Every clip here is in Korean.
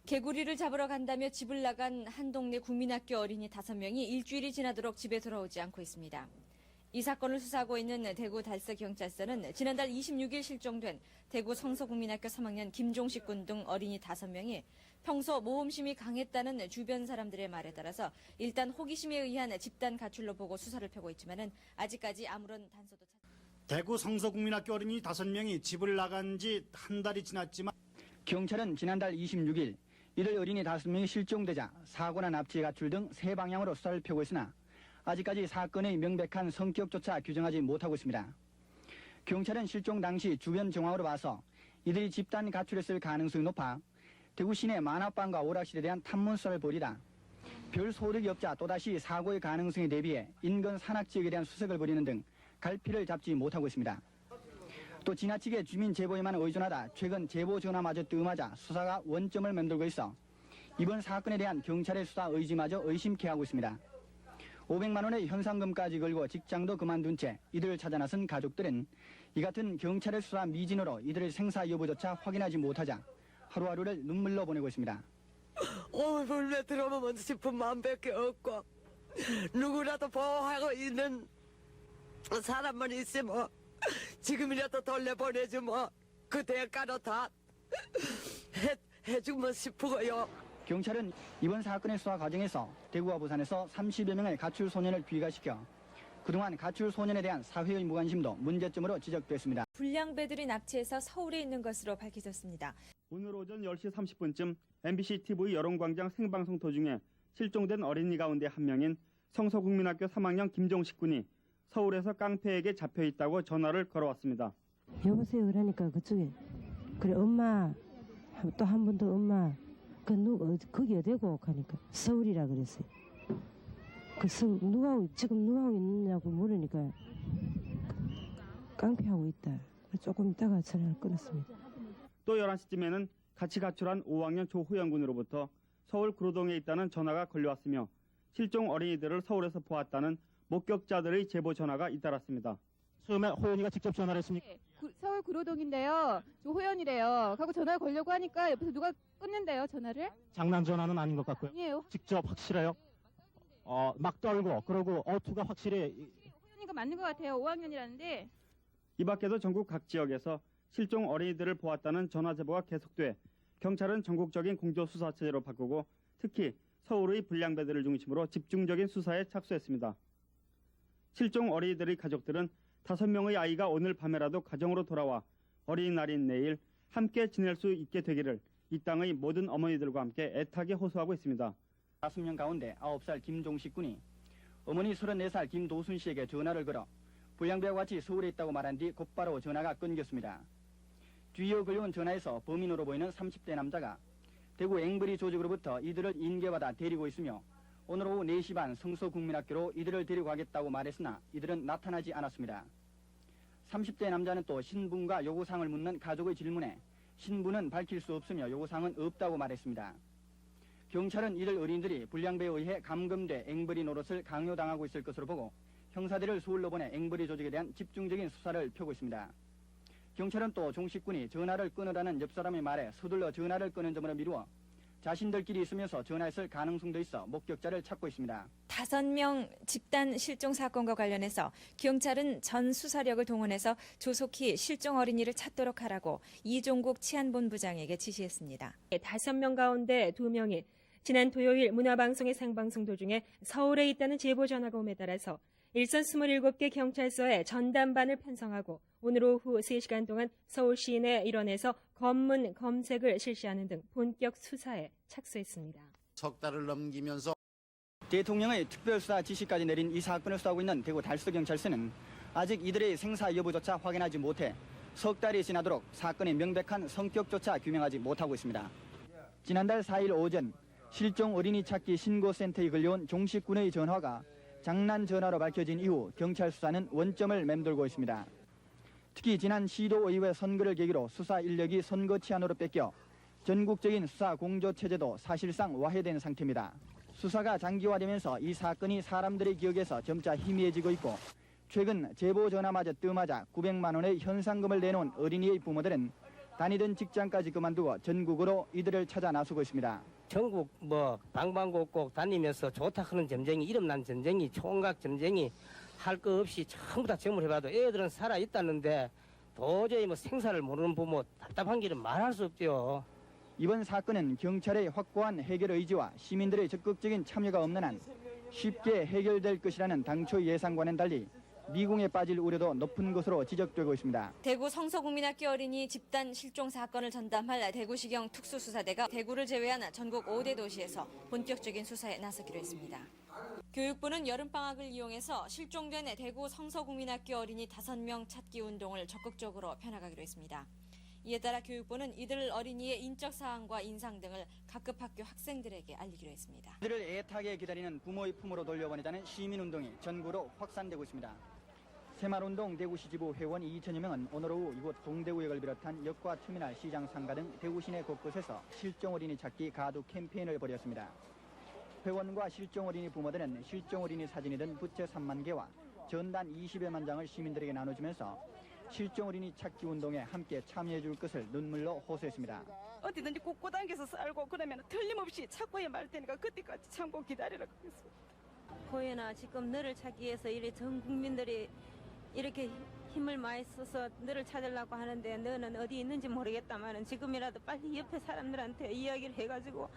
개구리를 잡으러 간다며 집을 나간 한 동네 국민학교 어린이 5명이 일주일이 지나도록 집에 돌아오지 않고 있습니다. 이 사건을 수사하고 있는 대구 달서경찰서는 지난달 26일 실종된 대구 성서국민학교 3학년 김종식 군 등 어린이 5명이 평소 모험심이 강했다는 주변 사람들의 말에 따라서 일단 호기심에 의한 집단 가출로 보고 수사를 펴고 있지만 아직까지 아무런 단서도 대구 성서국민학교 어린이 5명이 집을 나간 지 한 달이 지났지만 경찰은 지난달 26일 이들 어린이 5명이 실종되자 사고나 납치 가출 등 세 방향으로 수사를 펴고 있으나 아직까지 사건의 명백한 성격조차 규정하지 못하고 있습니다. 경찰은 실종 당시 주변 정황으로 봐서 이들이 집단 가출했을 가능성이 높아 대구 시내 만화방과 오락실에 대한 탐문 수사를 벌이다 별 소득이 없자 또다시 사고의 가능성에 대비해 인근 산악지역에 대한 수색을 벌이는 등 갈피를 잡지 못하고 있습니다. 또 지나치게 주민 제보에만 의존하다 최근 제보 전화마저 뜸하자 수사가 원점을 맴돌고 있어 이번 사건에 대한 경찰의 수사 의지마저 의심케 하고 있습니다. 500만 원의 현상금까지 걸고 직장도 그만둔 채 이들을 찾아 나선 가족들은 이 같은 경찰의 수사 미진으로 이들의 생사 여부조차 확인하지 못하자 하루하루를 눈물로 보내고 있습니다. 몰래 들어오면 싶은 마음밖에 없고 누구라도 보호하고 있는 사람만 있으면 지금이라도 돌려보내주면 그 대가로 다 해주면 싶고요. 경찰은 이번 사건의 수사 과정에서 대구와 부산에서 30여 명의 가출 소년을 귀가시켜 그동안 가출 소년에 대한 사회의 무관심도 문제점으로 지적됐습니다. 불량배들이 납치해서 서울에 있는 것으로 밝혀졌습니다. 오늘 오전 10시 30분쯤 MBC TV 여론광장 생방송 도중에 실종된 어린이 가운데 한 명인 성서국민학교 3학년 김종식 군이 서울에서 깡패에게 잡혀있다고 전화를 걸어왔습니다. 여보세요 그러니까 그쪽에 그래 엄마 또 한 번 더 엄마 거기 어디고 하니까 서울이라 그랬어요. 지금 누구하고 있느냐고 물으니까 깡패하고 있다. 조금 있다가 전화를 끊었습니다. 또 11시쯤에는 같이 가출한 5학년 조호영 군으로부터 서울 구로동에 있다는 전화가 걸려왔으며 실종 어린이들을 서울에서 보았다는 목격자들의 제보 전화가 잇따랐습니다. 처음에 호연이가 직접 전화를 했습니까? 네, 서울 구로동인데요. 조호연이래요. 하고 전화를 걸려고 하니까 옆에서 누가 끊는데요, 전화를? 장난 전화는 아닌 것 같고요. 아니에요. 직접 확실해요? 막 떨고 그러고 어투가 확실히 호연이가 맞는 것 같아요. 5학년이라는데. 이 밖에도 전국 각 지역에서 실종 어린이들을 보았다는 전화 제보가 계속돼 경찰은 전국적인 공조수사체제로 바꾸고 특히 서울의 불량배들을 중심으로 집중적인 수사에 착수했습니다. 실종 어린이들의 가족들은 5명의 아이가 오늘 밤에라도 가정으로 돌아와 어린이날인 내일 함께 지낼 수 있게 되기를 이 땅의 모든 어머니들과 함께 애타게 호소하고 있습니다. 5명 가운데 9살 김종식 군이 어머니 34살 김도순 씨에게 전화를 걸어 불량배와 같이 서울에 있다고 말한 뒤 곧바로 전화가 끊겼습니다. 뒤이어 걸려온 전화에서 범인으로 보이는 30대 남자가 대구 앵벌이 조직으로부터 이들을 인계받아 데리고 있으며 오늘 오후 4시 반 성서국민학교로 이들을 데리고 가겠다고 말했으나 이들은 나타나지 않았습니다. 30대 남자는 또 신분과 요구사항을 묻는 가족의 질문에 신분은 밝힐 수 없으며 요구사항은 없다고 말했습니다. 경찰은 이들 어린이들이 불량배에 의해 감금돼 앵벌이 노릇을 강요당하고 있을 것으로 보고 형사들을 서울로 보내 앵벌이 조직에 대한 집중적인 수사를 펴고 있습니다. 경찰은 또 종식 군이 전화를 끊으라는 옆사람의 말에 서둘러 전화를 끊은 점으로 미루어 자신들끼리 있으면서 전화했을 가능성도 있어 목격자를 찾고 있습니다. 5명 집단 실종 사건과 관련해서 경찰은 전 수사력을 동원해서 조속히 실종 어린이를 찾도록 하라고 이종국 치안본부장에게 지시했습니다. 5명 가운데 2명이 지난 토요일 문화방송의 생방송 도중에 서울에 있다는 제보 전화가 옴에 따라서 일선 27개 경찰서에 전담반을 편성하고 오늘 오후 3시간 동안 서울 시내 일원에서 검문 검색을 실시하는 등 본격 수사에 착수했습니다. 석 달을 넘기면서 대통령의 특별수사 지시까지 내린 이 사건을 수사하고 있는 대구 달서경찰서는 아직 이들의 생사 여부조차 확인하지 못해 석 달이 지나도록 사건의 명백한 성격조차 규명하지 못하고 있습니다. 지난달 4일 오전 실종 어린이 찾기 신고센터에 걸려온 종식 군의 전화가 장난 전화로 밝혀진 이후 경찰 수사는 원점을 맴돌고 있습니다. 특히 지난 시도의회 선거를 계기로 수사 인력이 선거 치안으로 뺏겨 전국적인 수사 공조 체제도 사실상 와해된 상태입니다. 수사가 장기화되면서 이 사건이 사람들의 기억에서 점차 희미해지고 있고 최근 제보 전화마저 뜸하자 900만 원의 현상금을 내놓은 어린이의 부모들은 다니던 직장까지 그만두고 전국으로 이들을 찾아 나서고 있습니다. 전국 방방곡곡 다니면서 좋다 하는 점쟁이, 이름난 점쟁이, 총각 점쟁이 할 거 없이 전부 다 점을해봐도 애들은 살아있다는데 도저히 생사를 모르는 부모 답답한 길은 말할 수 없죠. 이번 사건은 경찰의 확고한 해결 의지와 시민들의 적극적인 참여가 없는 한 쉽게 해결될 것이라는 당초 예상과는 달리 미궁에 빠질 우려도 높은 것으로 지적되고 있습니다. 대구 성서국민학교 어린이 집단 실종 사건을 전담할 대구시경 특수수사대가 대구를 제외한 전국 5대 도시에서 본격적인 수사에 나서기로 했습니다. 교육부는 여름방학을 이용해서 실종된 대구 성서국민학교 어린이 5명 찾기 운동을 적극적으로 펴나가기로 했습니다. 이에 따라 교육부는 이들 어린이의 인적 사항과 인상 등을 각급 학교 학생들에게 알리기로 했습니다. 이들을 애타게 기다리는 부모의 품으로 돌려보내자는 시민운동이 전국으로 확산되고 있습니다. 새마을운동 대구시 지부 회원 2천여 명은 오늘 오후 이곳 동대구역을 비롯한 역과 터미널, 시장 상가 등 대구 시내 곳곳에서 실종 어린이 찾기 가두 캠페인을 벌였습니다. 회원과 실종 어린이 부모들은 실종 어린이 사진이 든 부채 3만 개와 전단 20여만 장을 시민들에게 나눠주면서 실종 어린이 찾기 운동에 함께 참여해 줄 것을 눈물로 호소했습니다. 어디든지 꽂고 당겨서 살고 그러면 틀림없이 찾고야 말 테니까 그때까지 참고 기다리라고 했습니다. 호연아, 지금 너를 찾기 위해서 이래 전 국민들이 이렇게 힘을 많이 써서 너를 찾으려고 하는데 너는 어디 있는지 모르겠다마는 지금이라도 빨리 옆에 사람들한테 이야기를 해가지고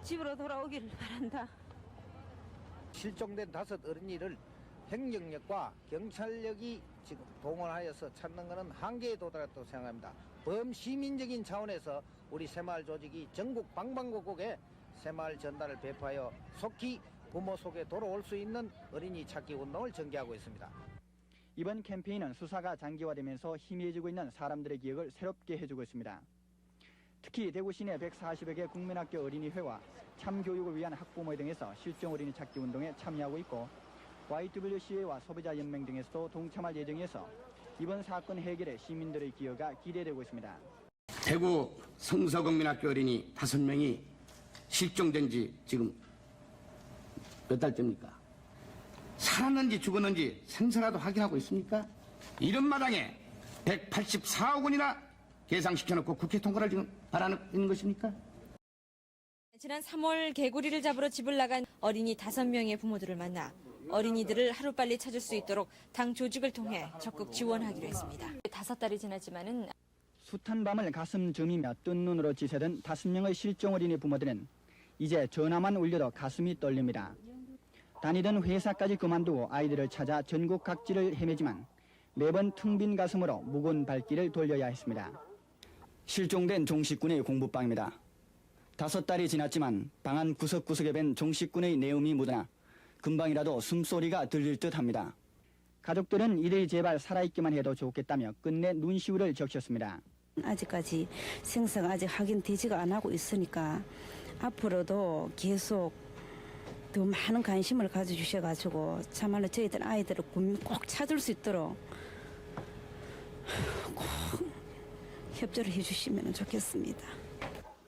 집으로 돌아오기를 바란다. 실종된 5 어린이를 행정력과 경찰력이 지금 동원하여서 찾는 것은 한계에 도달했다고 생각합니다. 범시민적인 차원에서 우리 새마을 조직이 전국 방방곡곡에 새마을 전단을 배포하여 속히 부모 속에 돌아올 수 있는 어린이 찾기 운동을 전개하고 있습니다. 이번 캠페인은 수사가 장기화되면서 희미해지고 있는 사람들의 기억을 새롭게 해주고 있습니다. 특히 대구 시내 140여 개 국민학교 어린이회와 참교육을 위한 학부모 등에서 실종 어린이 찾기 운동에 참여하고 있고 YWCA와 소비자연맹 등에서도 동참할 예정이어서 이번 사건 해결에 시민들의 기여가 기대되고 있습니다. 대구 성서국민학교 어린이 5명이 실종된 지 지금 몇 달째입니까? 살았는지 죽었는지 생사라도 확인하고 있습니까? 이런 마당에 184억 원이나 계상시켜놓고 국회 통과를 지금 바라는 것입니까? 지난 3월 개구리를 잡으러 집을 나간 어린이 5명의 부모들을 만나 어린이들을 하루빨리 찾을 수 있도록 당 조직을 통해 적극 지원하기로 했습니다. 5달이 지났지만은 숱한 밤을 가슴 저미며 뜬 눈으로 지새던 5명의 실종 어린이 부모들은 이제 전화만 울려도 가슴이 떨립니다. 다니던 회사까지 그만두고 아이들을 찾아 전국 각지를 헤매지만 매번 텅 빈 가슴으로 무거운 발길을 돌려야 했습니다. 실종된 종식군의 공부방입니다. 5달이 지났지만 방 안 구석구석에 밴 종식군의 내음이 묻어나 금방이라도 숨소리가 들릴 듯합니다. 가족들은 이들이 제발 살아있기만 해도 좋겠다며 끝내 눈시울을 적셨습니다. 아직까지 생사가 아직 확인되지가 않고 있으니까 앞으로도 계속 더 많은 관심을 가져주셔가지고 참말로 저희들 아이들을 꼭 찾을 수 있도록 꼭 협조를 해주시면 좋겠습니다.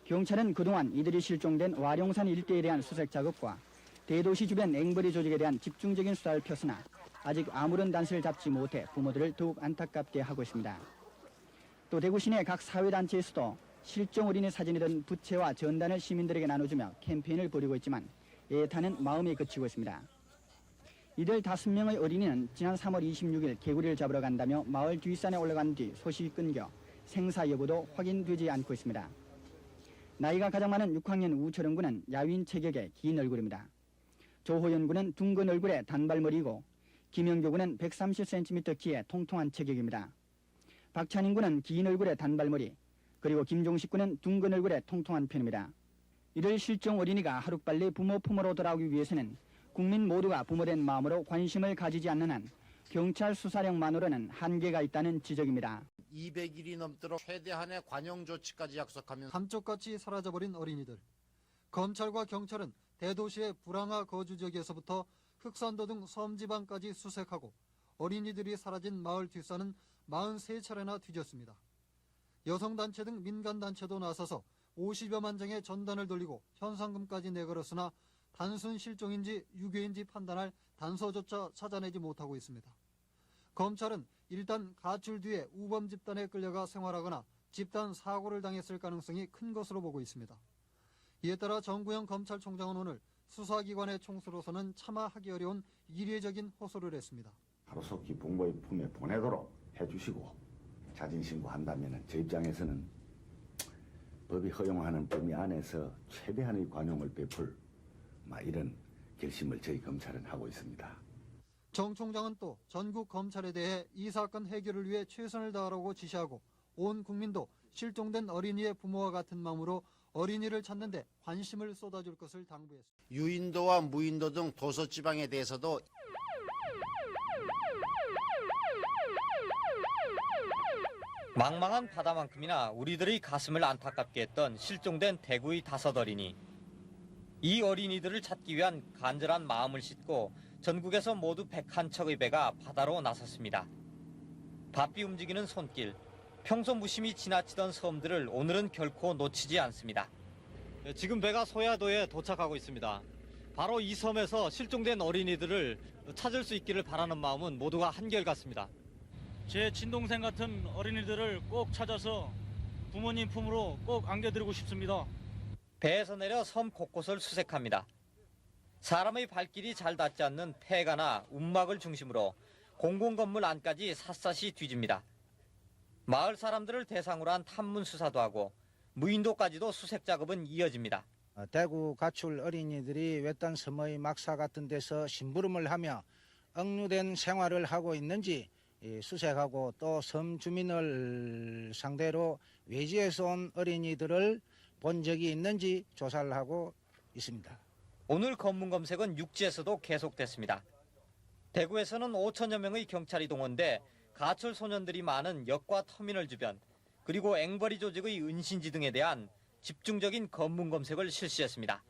경찰은 그동안 이들이 실종된 와룡산 일대에 대한 수색 작업과 대도시 주변 앵벌이 조직에 대한 집중적인 수사를 폈으나 아직 아무런 단서를 잡지 못해 부모들을 더욱 안타깝게 하고 있습니다. 또 대구 시내 각 사회단체에서도 실종 어린이 사진이 든 부채와 전단을 시민들에게 나눠주며 캠페인을 벌이고 있지만 애타는 마음에 그치고 있습니다. 이들 5명의 어린이는 지난 3월 26일 개구리를 잡으러 간다며 마을 뒷산에 올라간 뒤 소식이 끊겨 생사 여부도 확인되지 않고 있습니다. 나이가 가장 많은 6학년 우철은 군은 야윈 체격의 긴 얼굴입니다. 조호연 군은 둥근 얼굴에 단발머리이고 김영교 군은 130cm 키의 통통한 체격입니다. 박찬인 군은 긴 얼굴에 단발머리, 그리고 김종식 군은 둥근 얼굴에 통통한 편입니다. 이들 실종 어린이가 하루빨리 부모 품으로 돌아오기 위해서는 국민 모두가 부모된 마음으로 관심을 가지지 않는 한 경찰 수사력만으로는 한계가 있다는 지적입니다. 200일이 넘도록 최대한의 관용 조치까지 약속하면 감쪽같이 사라져버린 어린이들. 검찰과 경찰은 대도시의 불안화 거주 지역에서부터 흑산도 등 섬지방까지 수색하고 어린이들이 사라진 마을 뒷산은 43차례나 뒤졌습니다. 여성단체 등 민간단체도 나서서 50여만 장의 전단을 돌리고 현상금까지 내걸었으나 단순 실종인지 유괴인지 판단할 단서조차 찾아내지 못하고 있습니다. 검찰은 일단 가출 뒤에 우범 집단에 끌려가 생활하거나 집단 사고를 당했을 가능성이 큰 것으로 보고 있습니다. 이에 따라 정구영 검찰총장은 오늘 수사기관의 총수로서는 차마 하기 어려운 이례적인 호소를 했습니다. 하루속히 부모의 품에 보내도록 해주시고 자진신고한다면 제 입장에서는 법이 허용하는 범위 안에서 최대한의 관용을 베풀 이런 결심을 저희 검찰은 하고 있습니다. 정 총장은 또 전국 검찰에 대해 이 사건 해결을 위해 최선을 다하라고 지시하고 온 국민도 실종된 어린이의 부모와 같은 마음으로 어린이를 찾는 데 관심을 쏟아줄 것을 당부했습니다. 유인도와 무인도 등 도서지방에 대해서도 망망한 바다만큼이나 우리들의 가슴을 안타깝게 했던 실종된 대구의 5 어린이. 이 어린이들을 찾기 위한 간절한 마음을 싣고 전국에서 모두 101척의 배가 바다로 나섰습니다. 바삐 움직이는 손길, 평소 무심히 지나치던 섬들을 오늘은 결코 놓치지 않습니다. 지금 배가 소야도에 도착하고 있습니다. 바로 이 섬에서 실종된 어린이들을 찾을 수 있기를 바라는 마음은 모두가 한결같습니다. 제 친동생 같은 어린이들을 꼭 찾아서 부모님 품으로 꼭 안겨드리고 싶습니다. 배에서 내려 섬 곳곳을 수색합니다. 사람의 발길이 잘 닿지 않는 폐가나 움막을 중심으로 공공건물 안까지 샅샅이 뒤집니다. 마을 사람들을 대상으로 한 탐문 수사도 하고 무인도까지도 수색 작업은 이어집니다. 대구 가출 어린이들이 외딴 섬의 막사 같은 데서 심부름을 하며 억류된 생활을 하고 있는지 수색하고 또 섬 주민을 상대로 외지에서 온 어린이들을 본 적이 있는지 조사를 하고 있습니다. 오늘 검문 검색은 육지에서도 계속됐습니다. 대구에서는 5천여 명의 경찰이 동원돼 가출 소년들이 많은 역과 터미널 주변 그리고 앵벌이 조직의 은신지 등에 대한 집중적인 검문 검색을 실시했습니다.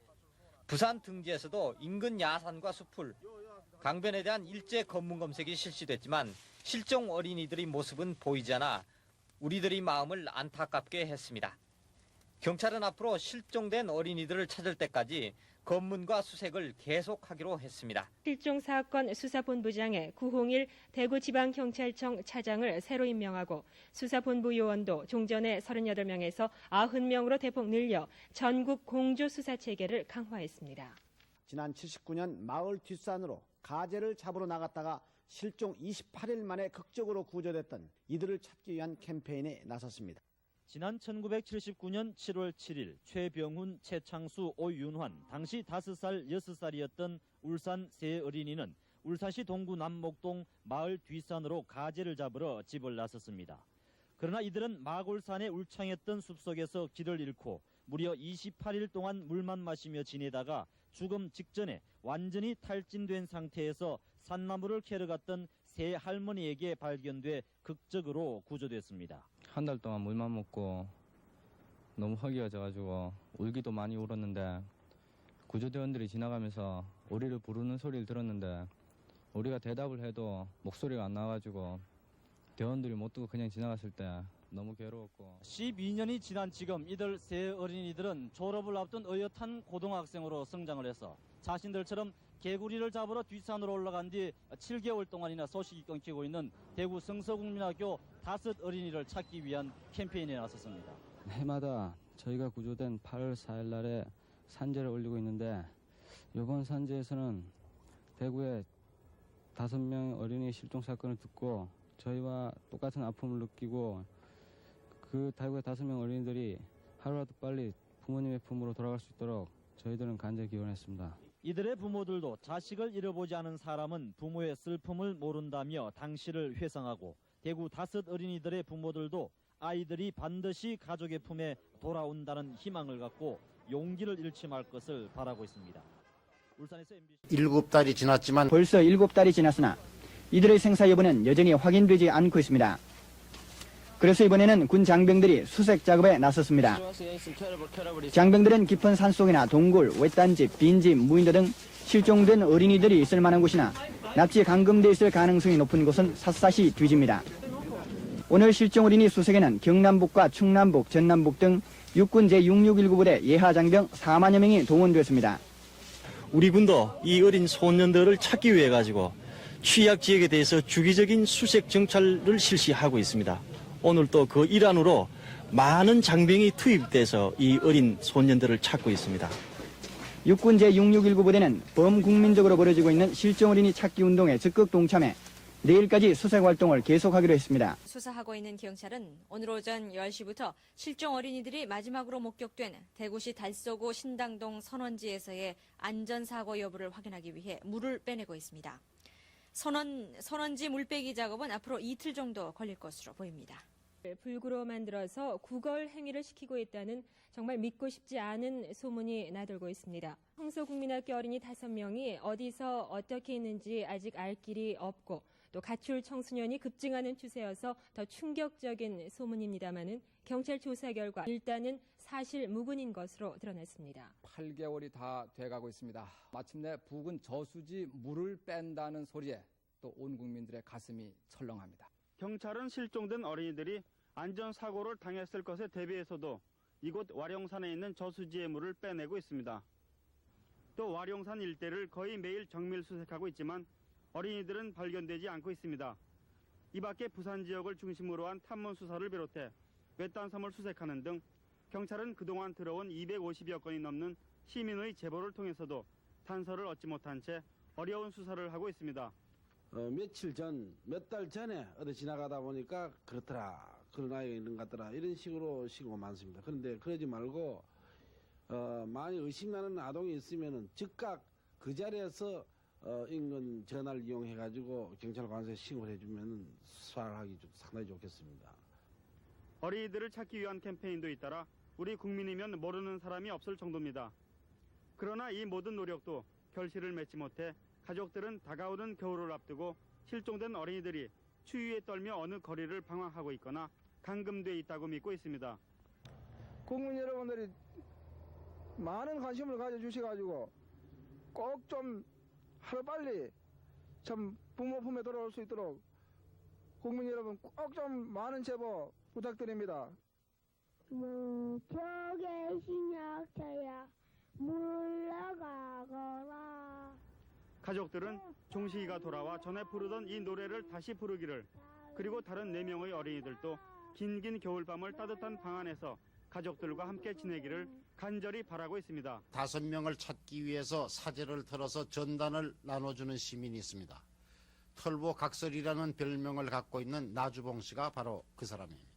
부산 등지에서도 인근 야산과 숲을, 강변에 대한 일제 검문 검색이 실시됐지만 실종 어린이들의 모습은 보이지 않아 우리들의 마음을 안타깝게 했습니다. 경찰은 앞으로 실종된 어린이들을 찾을 때까지 검문과 수색을 계속하기로 했습니다. 실종 사건 수사본부장에 구홍일 대구지방경찰청 차장을 새로 임명하고 수사본부 요원도 종전의 38명에서 90명으로 대폭 늘려 전국 공조 수사 체계를 강화했습니다. 지난 79년 마을 뒷산으로 가재를 잡으러 나갔다가 실종 28일 만에 극적으로 구조됐던 이들을 찾기 위한 캠페인에 나섰습니다. 지난 1979년 7월 7일 최병훈, 최창수, 오윤환, 당시 5살, 6살이었던 울산 세 어린이는 울산시 동구 남목동 마을 뒷산으로 가재를 잡으러 집을 나섰습니다. 그러나 이들은 마골산에 울창했던 숲속에서 길을 잃고 무려 28일 동안 물만 마시며 지내다가 죽음 직전에 완전히 탈진된 상태에서 산나무를 캐러 갔던 세 할머니에게 발견돼 극적으로 구조됐습니다. 한 달 동안 물만 먹고 너무 허기어져가지고 울기도 많이 울었는데 구조대원들이 지나가면서 우리를 부르는 소리를 들었는데 우리가 대답을 해도 목소리가 안 나와가지고 대원들이 못 듣고 그냥 지나갔을 때 너무 괴로웠고 12년이 지난 지금 이들 세 어린이들은 졸업을 앞둔 어엿한 고등학생으로 성장을 해서 자신들처럼 개구리를 잡으러 뒷산으로 올라간 뒤 7개월 동안이나 소식이 끊기고 있는 대구 성서국민학교 5 어린이를 찾기 위한 캠페인에 나섰습니다. 해마다 저희가 구조된 8월 4일 날에 산재를 올리고 있는데 이번 산재에서는 대구의 5명 어린이 실종 사건을 듣고 저희와 똑같은 아픔을 느끼고 그 대구의 5명 어린이들이 하루라도 빨리 부모님의 품으로 돌아갈 수 있도록 저희들은 간절히 기원했습니다. 이들의 부모들도 자식을 잃어보지 않은 사람은 부모의 슬픔을 모른다며 당시를 회상하고 대구 5 어린이들의 부모들도 아이들이 반드시 가족의 품에 돌아온다는 희망을 갖고 용기를 잃지 말 것을 바라고 있습니다. 울산에서 MBC 7달이 지났지만 벌써 7달이 지났으나 이들의 생사 여부는 여전히 확인되지 않고 있습니다. 그래서 이번에는 군 장병들이 수색 작업에 나섰습니다. 장병들은 깊은 산속이나 동굴, 외딴집, 빈집, 무인도 등 실종된 어린이들이 있을 만한 곳이나 납치 감금돼 있을 가능성이 높은 곳은 샅샅이 뒤집니다. 오늘 실종 어린이 수색에는 경남북과 충남북, 전남북 등 육군 제6619부대 예하 장병 4만여 명이 동원됐습니다. 우리 군도 이 어린 소년들을 찾기 위해 가지고 취약 지역에 대해서 주기적인 수색 정찰을 실시하고 있습니다. 오늘 또 그 일환으로 많은 장병이 투입돼서 이 어린 소년들을 찾고 있습니다. 육군 제6619 부대는 범국민적으로 벌어지고 있는 실종 어린이 찾기 운동에 적극 동참해 내일까지 수색 활동을 계속하기로 했습니다. 수사하고 있는 경찰은 오늘 오전 10시부터 실종 어린이들이 마지막으로 목격된 대구시 달서구 신당동 선원지에서의 안전사고 여부를 확인하기 위해 물을 빼내고 있습니다. 선원지 물빼기 작업은 앞으로 이틀 정도 걸릴 것으로 보입니다. 불구로 만들어서 구걸 행위를 시키고 있다는 정말 믿고 싶지 않은 소문이 나돌고 있습니다. 성서국민학교 어린이 5명이 어디서 어떻게 있는지 아직 알 길이 없고 또 가출 청소년이 급증하는 추세여서 더 충격적인 소문입니다마는 경찰 조사 결과 일단은 사실 무근인 것으로 드러났습니다. 8개월이 다 돼가고 있습니다. 마침내 부근 저수지 물을 뺀다는 소리에 또 온 국민들의 가슴이 철렁합니다. 경찰은 실종된 어린이들이 안전사고를 당했을 것에 대비해서도 이곳 와룡산에 있는 저수지의 물을 빼내고 있습니다. 또 와룡산 일대를 거의 매일 정밀 수색하고 있지만 어린이들은 발견되지 않고 있습니다. 이 밖에 부산 지역을 중심으로 한 탐문 수사를 비롯해 외딴섬을 수색하는 등 경찰은 그동안 들어온 250여 건이 넘는 시민의 제보를 통해서도 단서를 얻지 못한 채 어려운 수사를 하고 있습니다. 며칠 전, 몇 달 전에 어디 지나가다 보니까 그렇더라, 그런 아이가 있는 것 같더라, 이런 식으로 신고가 많습니다. 그런데 그러지 말고 많이 의심나는 아동이 있으면은 즉각 그 자리에서 인근 전화를 이용해가지고 경찰관서에 신고를 해주면 수사를 하기 상당히 좋겠습니다. 어린이들을 찾기 위한 캠페인도 잇따라 우리 국민이면 모르는 사람이 없을 정도입니다. 그러나 이 모든 노력도 결실을 맺지 못해 가족들은 다가오는 겨울을 앞두고 실종된 어린이들이 추위에 떨며 어느 거리를 방황하고 있거나 감금돼 있다고 믿고 있습니다. 국민 여러분들이 많은 관심을 가져주셔가지고 꼭 좀 하루빨리 참 부모 품에 돌아올 수 있도록 국민 여러분 꼭 좀 많은 제보 부탁드립니다. 무척의 신약차야 물러가거라. 가족들은 종식이가 돌아와 전에 부르던 이 노래를 다시 부르기를, 그리고 다른 4명의 어린이들도 긴긴 겨울밤을 따뜻한 방 안에서 가족들과 함께 지내기를 간절히 바라고 있습니다. 5명을 찾기 위해서 사제를 털어서 전단을 나눠주는 시민이 있습니다. 털보 각설이라는 별명을 갖고 있는 나주봉 씨가 바로 그 사람입니다.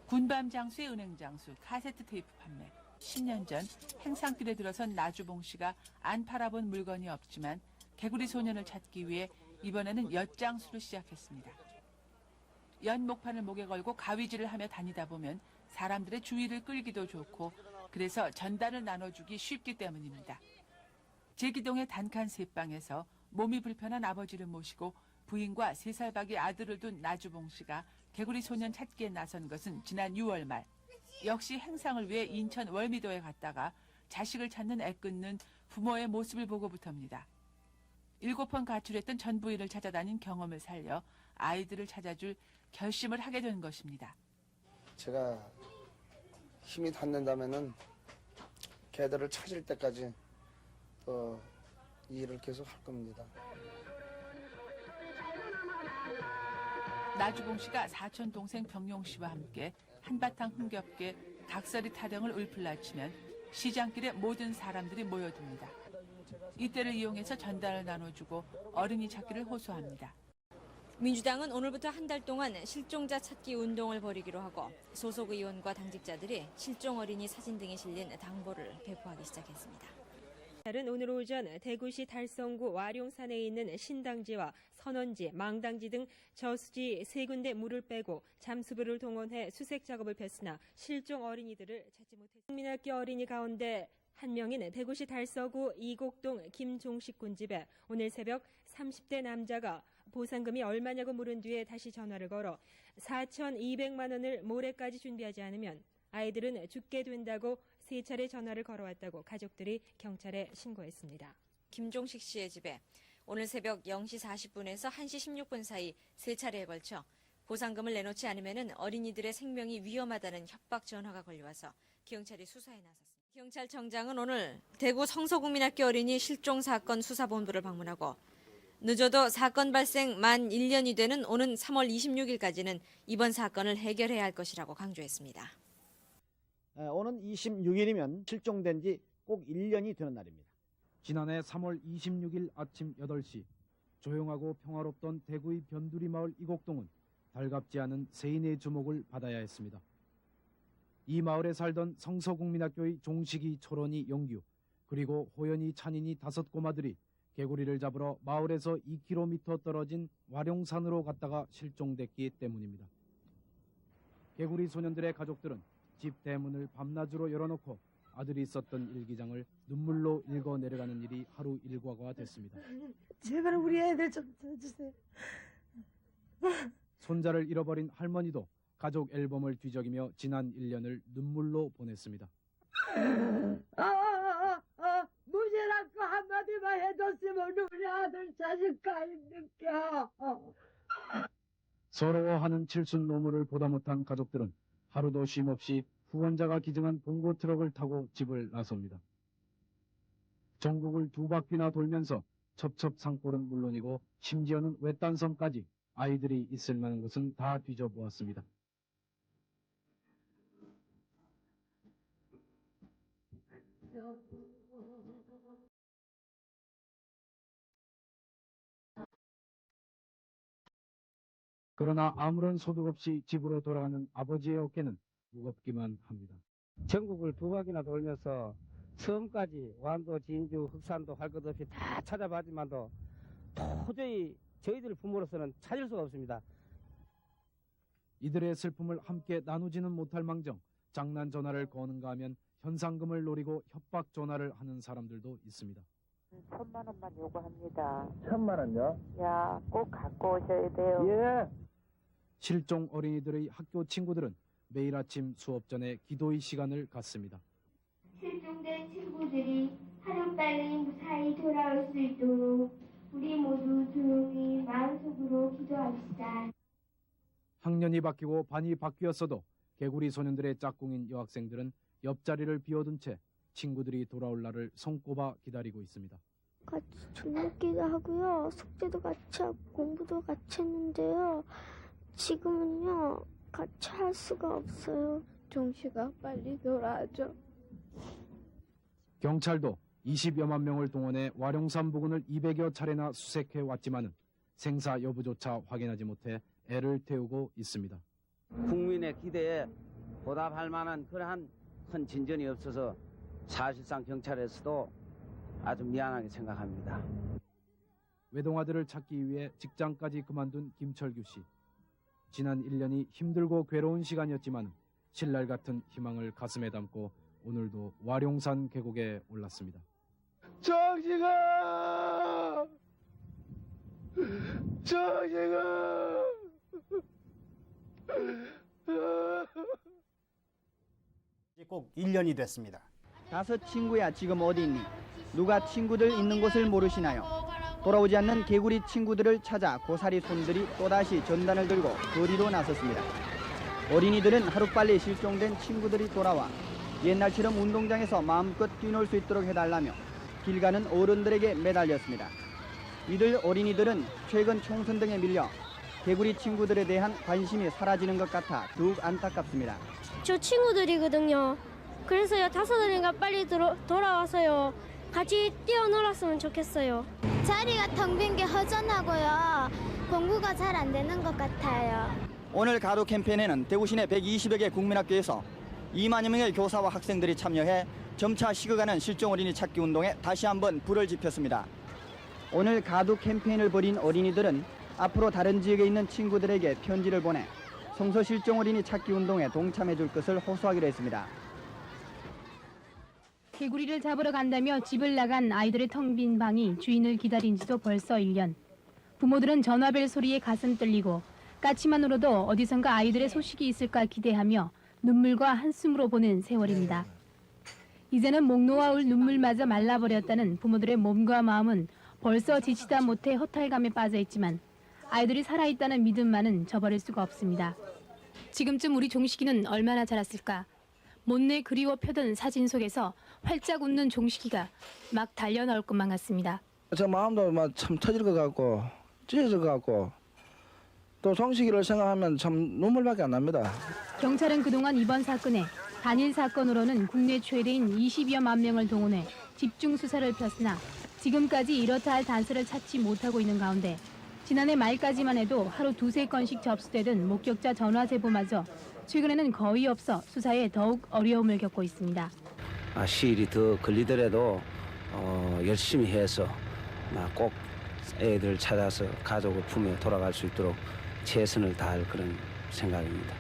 군밤 장수의 은행 장수, 카세트 테이프 판매. 10년 전 행상길에 들어선 나주봉 씨가 안 팔아본 물건이 없지만 개구리 소년을 찾기 위해 이번에는 엿장수를 시작했습니다. 연목판을 목에 걸고 가위질을 하며 다니다 보면 사람들의 주의를 끌기도 좋고 그래서 전단을 나눠주기 쉽기 때문입니다. 제기동의 단칸 새방에서 몸이 불편한 아버지를 모시고 부인과 3살 밖의 아들을 둔 나주봉 씨가 개구리 소년 찾기에 나선 것은 지난 6월 말. 역시 행상을 위해 인천 월미도에 갔다가 자식을 찾는 애끓는 부모의 모습을 보고부터입니다. 7번 가출했던 전 부인을 찾아다닌 경험을 살려 아이들을 찾아줄 결심을 하게 된 것입니다. 제가 힘이 닿는다면은 걔들을 찾을 때까지 이 일을 계속 할 겁니다. 나주봉 씨가 사촌 동생 병용 씨와 함께 한바탕 흥겹게 각설이 타령을 울풀라치면 시장길에 모든 사람들이 모여듭니다. 이때를 이용해서 전단을 나눠주고 어린이 찾기를 호소합니다. 민주당은 오늘부터 한 달 동안 실종자 찾기 운동을 벌이기로 하고 소속 의원과 당직자들이 실종 어린이 사진 등이 실린 당보를 배포하기 시작했습니다. 경찰은 오늘 오전 대구시 달성구 와룡산에 있는 신당지와 선원지, 망당지 등 저수지 3군데 물을 빼고 잠수부를 동원해 수색 작업을 폈으나 실종 어린이들을 찾지 못했습니다. 국민학교 어린이 가운데 한 명인 대구시 달서구 이곡동 김종식 군집에 오늘 새벽 30대 남자가 보상금이 얼마냐고 물은 뒤에 다시 전화를 걸어 4,200만 원을 모레까지 준비하지 않으면 아이들은 죽게 된다고 3차례 전화를 걸어왔다고 가족들이 경찰에 신고했습니다. 김종식 씨의 집에 오늘 새벽 0시 40분에서 1시 16분 사이 3차례에 걸쳐 보상금을 내놓지 않으면 어린이들의 생명이 위험하다는 협박 전화가 걸려와서 경찰이 수사에 나섰습니다. 경찰청장은 오늘 대구 성서국민학교 어린이 실종 사건 수사본부를 방문하고 늦어도 사건 발생 만 1년이 되는 오는 3월 26일까지는 이번 사건을 해결해야 할 것이라고 강조했습니다. 오는 26일이면 실종된 지 꼭 1년이 되는 날입니다. 지난해 3월 26일 아침 8시 조용하고 평화롭던 대구의 변두리 마을 이곡동은 달갑지 않은 세인의 주목을 받아야 했습니다. 이 마을에 살던 성서국민학교의 종식이, 초론이, 영규 그리고 호연이, 찬인이 5꼬마들이 개구리를 잡으러 마을에서 2km 떨어진 와룡산으로 갔다가 실종됐기 때문입니다. 개구리 소년들의 가족들은 집 대문을 밤낮으로 열어놓고 아들이 썼던 일기장을 눈물로 읽어 내려가는 일이 하루 일과가 됐습니다. 제발 우리 애들 좀 찾아주세요. 손자를 잃어버린 할머니도 가족 앨범을 뒤적이며 지난 1년을 눈물로 보냈습니다. 무시라고 한마디만 해줬으면 우리 아들 자식과 힘들게. 서러워하는 칠순 노무를 보다 못한 가족들은 하루도 쉼없이 후원자가 기증한 봉고 트럭을 타고 집을 나섭니다. 전국을 2바퀴나 돌면서 첩첩산골은 물론이고 심지어는 외딴 섬까지 아이들이 있을 만한 곳은 다 뒤져보았습니다. 그러나 아무런 소득 없이 집으로 돌아가는 아버지의 어깨는 무겁기만 합니다. 전국을 2바퀴나 돌면서 섬까지 완도, 진주, 흑산도 할 것 없이 다 찾아봤지만도 도저히 저희들 부모로서는 찾을 수가 없습니다. 이들의 슬픔을 함께 나누지는 못할 망정 장난 전화를 거는가 하면 현상금을 노리고 협박 전화를 하는 사람들도 있습니다. 1,000만 원만 요구합니다. 1,000만 원요? 야, 꼭 갖고 오셔야 돼요. 예. 실종 어린이들의 학교 친구들은 매일 아침 수업 전에 기도의 시간을 갖습니다. 실종된 친구들이 하루빨리 무사히 돌아올 수 있도록 우리 모두 조용히 마음속으로 기도합시다. 학년이 바뀌고 반이 바뀌었어도 개구리 소년들의 짝꿍인 여학생들은 옆자리를 비워둔 채 친구들이 돌아올 날을 손꼽아 기다리고 있습니다. 같이 저녁기도 하고요. 숙제도 같이 하고 공부도 같이 했는데요. 지금은요. 같이 할 수가 없어요. 종씨가 빨리 돌아와줘. 경찰도 20여만 명을 동원해 와룡산 부근을 200여 차례나 수색해 왔지만은 생사 여부조차 확인하지 못해 애를 태우고 있습니다. 국민의 기대에 보답할 만한 그러한 큰 진전이 없어서 사실상 경찰에서도 아주 미안하게 생각합니다. 외동아들을 찾기 위해 직장까지 그만둔 김철규 씨. 지난 1년이 힘들고 괴로운 시간이었지만 신랄 같은 희망을 가슴에 담고 오늘도 와룡산 계곡에 올랐습니다. 정식아! 정식아! 꼭 1년이 됐습니다. 5 친구야 지금 어디 있니? 누가 친구들 있는 곳을 모르시나요? 돌아오지 않는 개구리 친구들을 찾아 고사리 손들이 또다시 전단을 들고 거리로 나섰습니다. 어린이들은 하루빨리 실종된 친구들이 돌아와 옛날처럼 운동장에서 마음껏 뛰놀 수 있도록 해달라며 길 가는 어른들에게 매달렸습니다. 이들 어린이들은 최근 총선 등에 밀려 개구리 친구들에 대한 관심이 사라지는 것 같아 더욱 안타깝습니다. 저 친구들이거든요. 그래서요 5어린이가 빨리 돌아와서요 같이 뛰어놀았으면 좋겠어요. 자리가 텅 빈 게 허전하고요. 공부가 잘 안 되는 것 같아요. 오늘 가도 캠페인에는 대구 시내 120여 개 국민학교에서 2만여 명의 교사와 학생들이 참여해 점차 식어가는 실종 어린이 찾기 운동에 다시 한번 불을 지폈습니다. 오늘 가도 캠페인을 벌인 어린이들은 앞으로 다른 지역에 있는 친구들에게 편지를 보내 성서 실종 어린이 찾기 운동에 동참해 줄 것을 호소하기로 했습니다. 개구리를 잡으러 간다며 집을 나간 아이들의 텅 빈 방이 주인을 기다린 지도 벌써 1년. 부모들은 전화벨 소리에 가슴 떨리고 까치만 울어도 어디선가 아이들의 소식이 있을까 기대하며 눈물과 한숨으로 보낸 세월입니다. 이제는 목 놓아올 눈물마저 말라버렸다는 부모들의 몸과 마음은 벌써 지치다 못해 허탈감에 빠져 있지만 아이들이 살아있다는 믿음만은 저버릴 수가 없습니다. 지금쯤 우리 종식이는 얼마나 자랐을까? 못내 그리워 펴던 사진 속에서 활짝 웃는 종식이가 막 달려나올 것만 같습니다. 제 마음도 막 참 터질 것 같고 찢어질 것 같고 또 종식이를 생각하면 참 눈물밖에 안 납니다. 경찰은 그동안 이번 사건에 단일 사건으로는 국내 최대인 20여만 명을 동원해 집중 수사를 폈으나 지금까지 이렇다 할 단서를 찾지 못하고 있는 가운데 지난해 말까지만 해도 하루 2-3건씩 접수되던 목격자 전화 제보마저 최근에는 거의 없어 수사에 더욱 어려움을 겪고 있습니다. 시일이 더 걸리더라도 열심히 해서 꼭 애들 찾아서 가족을 품에 돌아갈 수 있도록 최선을 다할 그런 생각입니다.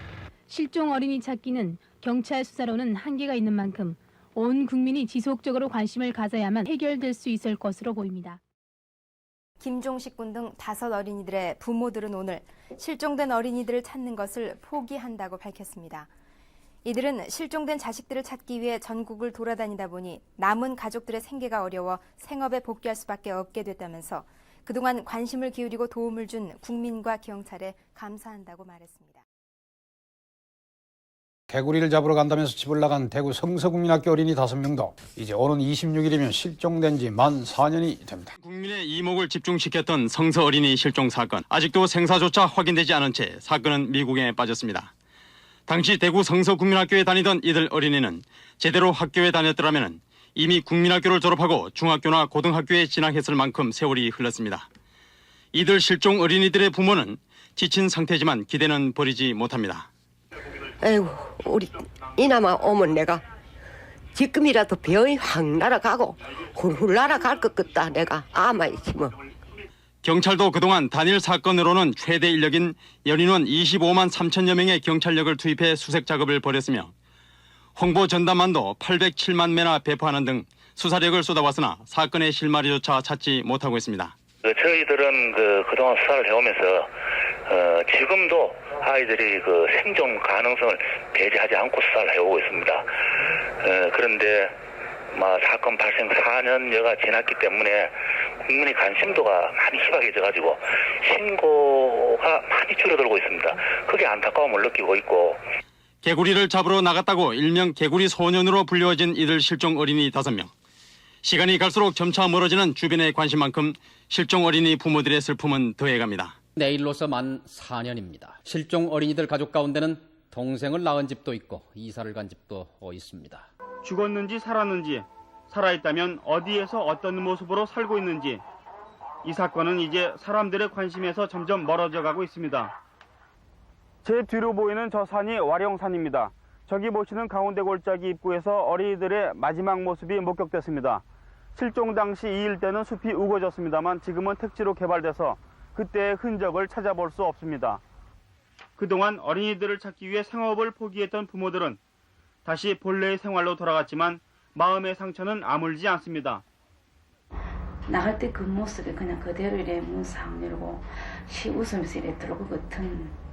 실종 어린이 찾기는 경찰 수사로는 한계가 있는 만큼 온 국민이 지속적으로 관심을 가져야만 해결될 수 있을 것으로 보입니다. 김종식 군 등 5 어린이들의 부모들은 오늘 실종된 어린이들을 찾는 것을 포기한다고 밝혔습니다. 이들은 실종된 자식들을 찾기 위해 전국을 돌아다니다 보니 남은 가족들의 생계가 어려워 생업에 복귀할 수밖에 없게 됐다면서 그동안 관심을 기울이고 도움을 준 국민과 경찰에 감사한다고 말했습니다. 개구리를 잡으러 간다면서 집을 나간 대구 성서국민학교 어린이 5명도 이제 오는 26일이면 실종된 지 만 4년이 됩니다. 국민의 이목을 집중시켰던 성서 어린이 실종 사건. 아직도 생사조차 확인되지 않은 채 사건은 미궁에 빠졌습니다. 당시 대구 성서국민학교에 다니던 이들 어린이는 제대로 학교에 다녔더라면 이미 국민학교를 졸업하고 중학교나 고등학교에 진학했을 만큼 세월이 흘렀습니다. 이들 실종 어린이들의 부모는 지친 상태지만 기대는 버리지 못합니다. 아이고, 우리 이나마 오면 내가 지금이라도 병이 확 날아가고 훌훌 날아갈 것 같다. 내가 아마 있으면. 경찰도 그동안 단일 사건으로는 최대 인력인 연인원 25만 3천여 명의 경찰력을 투입해 수색 작업을 벌였으며 홍보 전담만도 807만 매나 배포하는 등 수사력을 쏟아왔으나 사건의 실마리조차 찾지 못하고 있습니다. 저희들은 그동안 수사를 해오면서 지금도 아이들이 생존 가능성을 배제하지 않고 수사를 해오고 있습니다. 그런데 사건 발생 4년여가 지났기 때문에 국민의 관심도가 많이 희박해져가지고 신고가 많이 줄어들고 있습니다. 그게 안타까움을 느끼고 있고. 개구리를 잡으러 나갔다고 일명 개구리 소년으로 불리워진 이들 실종 어린이 5명. 시간이 갈수록 점차 멀어지는 주변의 관심만큼 실종 어린이 부모들의 슬픔은 더해갑니다. 내일로서 만 4년입니다. 실종 어린이들 가족 가운데는 동생을 낳은 집도 있고 이사를 간 집도 있습니다. 죽었는지 살았는지, 살아있다면 어디에서 어떤 모습으로 살고 있는지 이 사건은 이제 사람들의 관심에서 점점 멀어져 가고 있습니다. 제 뒤로 보이는 저 산이 와룡산입니다. 저기 보시는 가운데 골짜기 입구에서 어린이들의 마지막 모습이 목격됐습니다. 실종 당시 이 일대는 숲이 우거졌습니다만 지금은 택지로 개발돼서 그때의 흔적을 찾아볼 수 없습니다. 그동안 어린이들을 찾기 위해 생업을 포기했던 부모들은 다시 본래의 생활로 돌아갔지만 마음의 상처는 아물지 않습니다. 나갈 때 그 모습이 그냥 그대로 이래 문 싹 열고 웃으면서 이래 들어올 것 같은.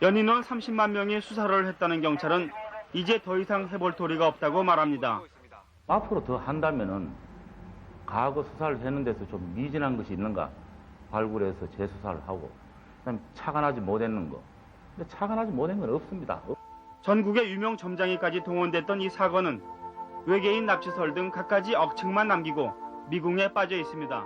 연인원 30만 명이 수사를 했다는 경찰은 이제 더 이상 해볼 도리가 없다고 말합니다. 앞으로 더 한다면은 과거 수사를 했는 데서 좀 미진한 것이 있는가 발굴해서 재수사를 하고 그다음에 착안하지 못했는 거. 근데 착안하지 못한 건 없습니다. 전국의 유명 점장이까지 동원됐던 이 사건은 외계인 납치설 등 갖가지 억측만 남기고 미궁에 빠져 있습니다.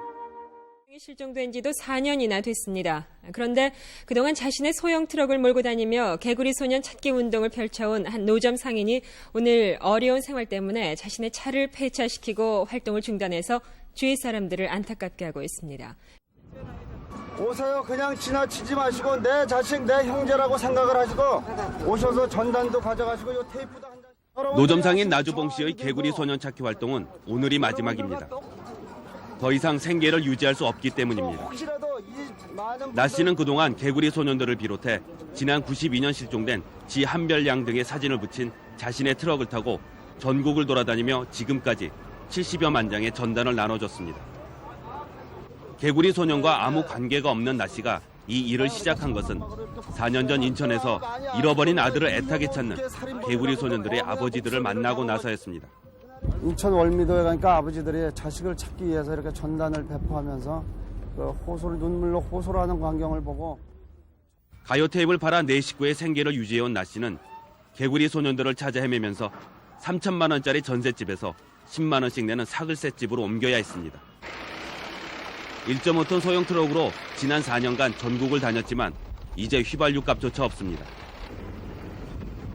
실종된 지도 4년이나 됐습니다. 그런데 그동안 자신의 소형 트럭을 몰고 다니며 개구리 소년 찾기 운동을 펼쳐온 한 노점 상인이 오늘 어려운 생활 때문에 자신의 차를 폐차시키고 활동을 중단해서 주위 사람들을 안타깝게 하고 있습니다. 오세요. 그냥 지나치지 마시고 내 자식, 내 형제라고 생각을 하시고 오셔서 전단도 가져가시고 요 테이프도 한 장. 노점상인 나주봉 씨의 개구리 소년 찾기 활동은 오늘이 마지막입니다. 더 이상 생계를 유지할 수 없기 때문입니다. 나 씨는 그동안 개구리 소년들을 비롯해 지난 92년 실종된 지 한별양 등의 사진을 붙인 자신의 트럭을 타고 전국을 돌아다니며 지금까지 70여만 장의 전단을 나눠줬습니다. 개구리 소년과 아무 관계가 없는 나 씨가 이 일을 시작한 것은 4년 전 인천에서 잃어버린 아들을 애타게 찾는 개구리 소년들의 아버지들을 만나고 나서였습니다. 인천 월미도에 가니까 아버지들이 자식을 찾기 위해서 이렇게 전단을 배포하면서 눈물로 호소를 하는 광경을 보고 가요 테이프를 팔아 네 식구의 생계를 유지해온 나 씨는 개구리 소년들을 찾아 헤매면서 3천만 원짜리 전셋집에서 10만 원씩 내는 사글세 집으로 옮겨야 했습니다. 1.5톤 소형 트럭으로 지난 4년간 전국을 다녔지만 이제 휘발유 값조차 없습니다.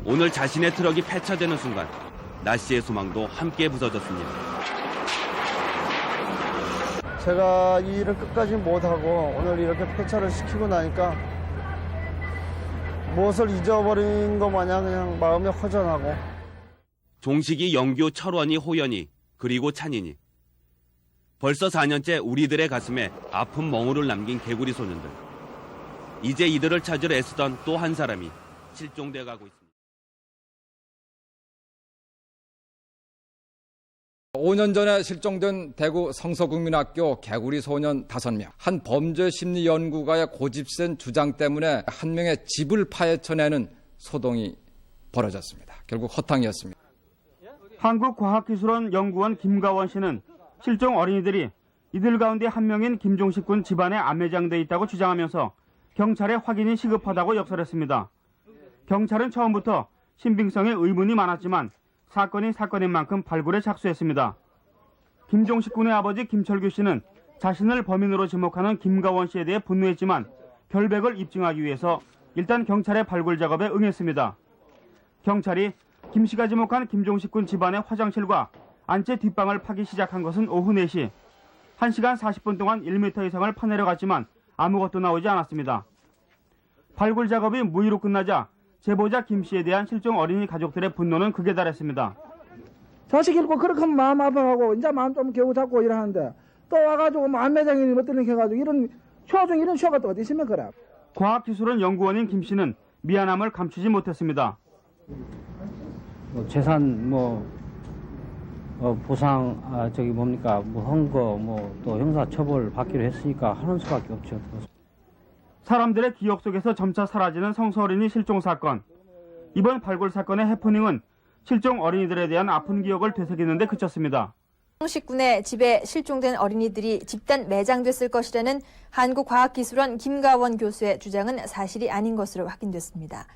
오늘 자신의 트럭이 폐차되는 순간 나 씨의 소망도 함께 부서졌습니다. 제가 이 일을 끝까지 못하고 오늘 이렇게 폐차를 시키고 나니까 무엇을 잊어버린 것 마냥 그냥 마음이 허전하고. 종식이, 영규, 철원이, 호연이, 그리고 찬인이. 벌써 4년째 우리들의 가슴에 아픈 멍울을 남긴 개구리 소년들. 이제 이들을 찾으러 애쓰던 또 한 사람이 실종돼 가고 있습니다. 5년 전에 실종된 대구 성서국민학교 개구리 소년 5명. 한 범죄심리연구가의 고집센 주장 때문에 한 명의 집을 파헤쳐내는 소동이 벌어졌습니다. 결국 허탕이었습니다. 한국과학기술원 연구원 김가원 씨는 실종 어린이들이 이들 가운데 한 명인 김종식 군 집안에 안매장돼 있다고 주장하면서 경찰에 확인이 시급하다고 역설했습니다. 경찰은 처음부터 신빙성에 의문이 많았지만 사건이 사건인 만큼 발굴에 착수했습니다. 김종식 군의 아버지 김철규 씨는 자신을 범인으로 지목하는 김가원 씨에 대해 분노했지만 결백을 입증하기 위해서 일단 경찰의 발굴 작업에 응했습니다. 경찰이 김 씨가 지목한 김종식 군 집안의 화장실과 안채 뒷방을 파기 시작한 것은 오후 4시. 1시간 40분 동안 1m 이상을 파내려갔지만 아무것도 나오지 않았습니다. 발굴 작업이 무의로 끝나자 제보자 김 씨에 대한 실종 어린이 가족들의 분노는 극에 달했습니다. 자식 잃고 그렇게 하면 마음 아파하고 이제 마음 좀 겨우 잡고 이러는데 또 와가지고 안매장이 뭐 뜨는 해가지고 이런 쇼 중 이런 쇼가 또 어디 있으면 그래. 과학기술원 연구원인 김 씨는 미안함을 감추지 못했습니다. 재산 보상 헌거 또 형사 처벌 받기로 했으니까 하는 수밖에 없죠. 사람들의 기억 속에서 점차 사라지는 성서 어린이 실종 사건. 이번 발굴 사건의 해프닝은 실종 어린이들에 대한 아픈 기억을 되새기는 데 그쳤습니다. 김종식 군의 집에 실종된 어린이들이 집단 매장됐을 것이라는 한국과학기술원 김가원 교수의 주장은 사실이 아닌 것으로 확인됐습니다.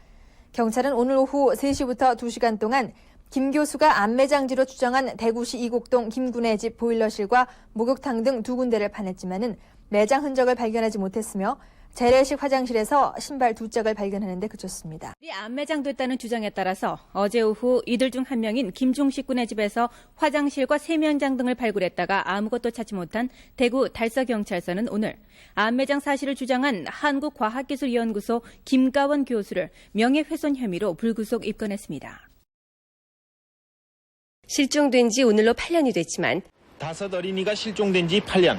경찰은 오늘 오후 3시부터 2시간 동안 김 교수가 안매장지로 주장한 대구시 이곡동 김 군의 집 보일러실과 목욕탕 등 2군데를 파냈지만은 매장 흔적을 발견하지 못했으며 재래식 화장실에서 신발 2짝을 발견하는 데 그쳤습니다. 안매장됐다는 주장에 따라서 어제 오후 이들 중 한 명인 김종식 군의 집에서 화장실과 세면장 등을 발굴했다가 아무것도 찾지 못한 대구 달서경찰서는 오늘 안매장 사실을 주장한 한국과학기술연구소 김가원 교수를 명예훼손 혐의로 불구속 입건했습니다. 실종된 지 오늘로 8년이 됐지만 5 어린이가 실종된 지 8년.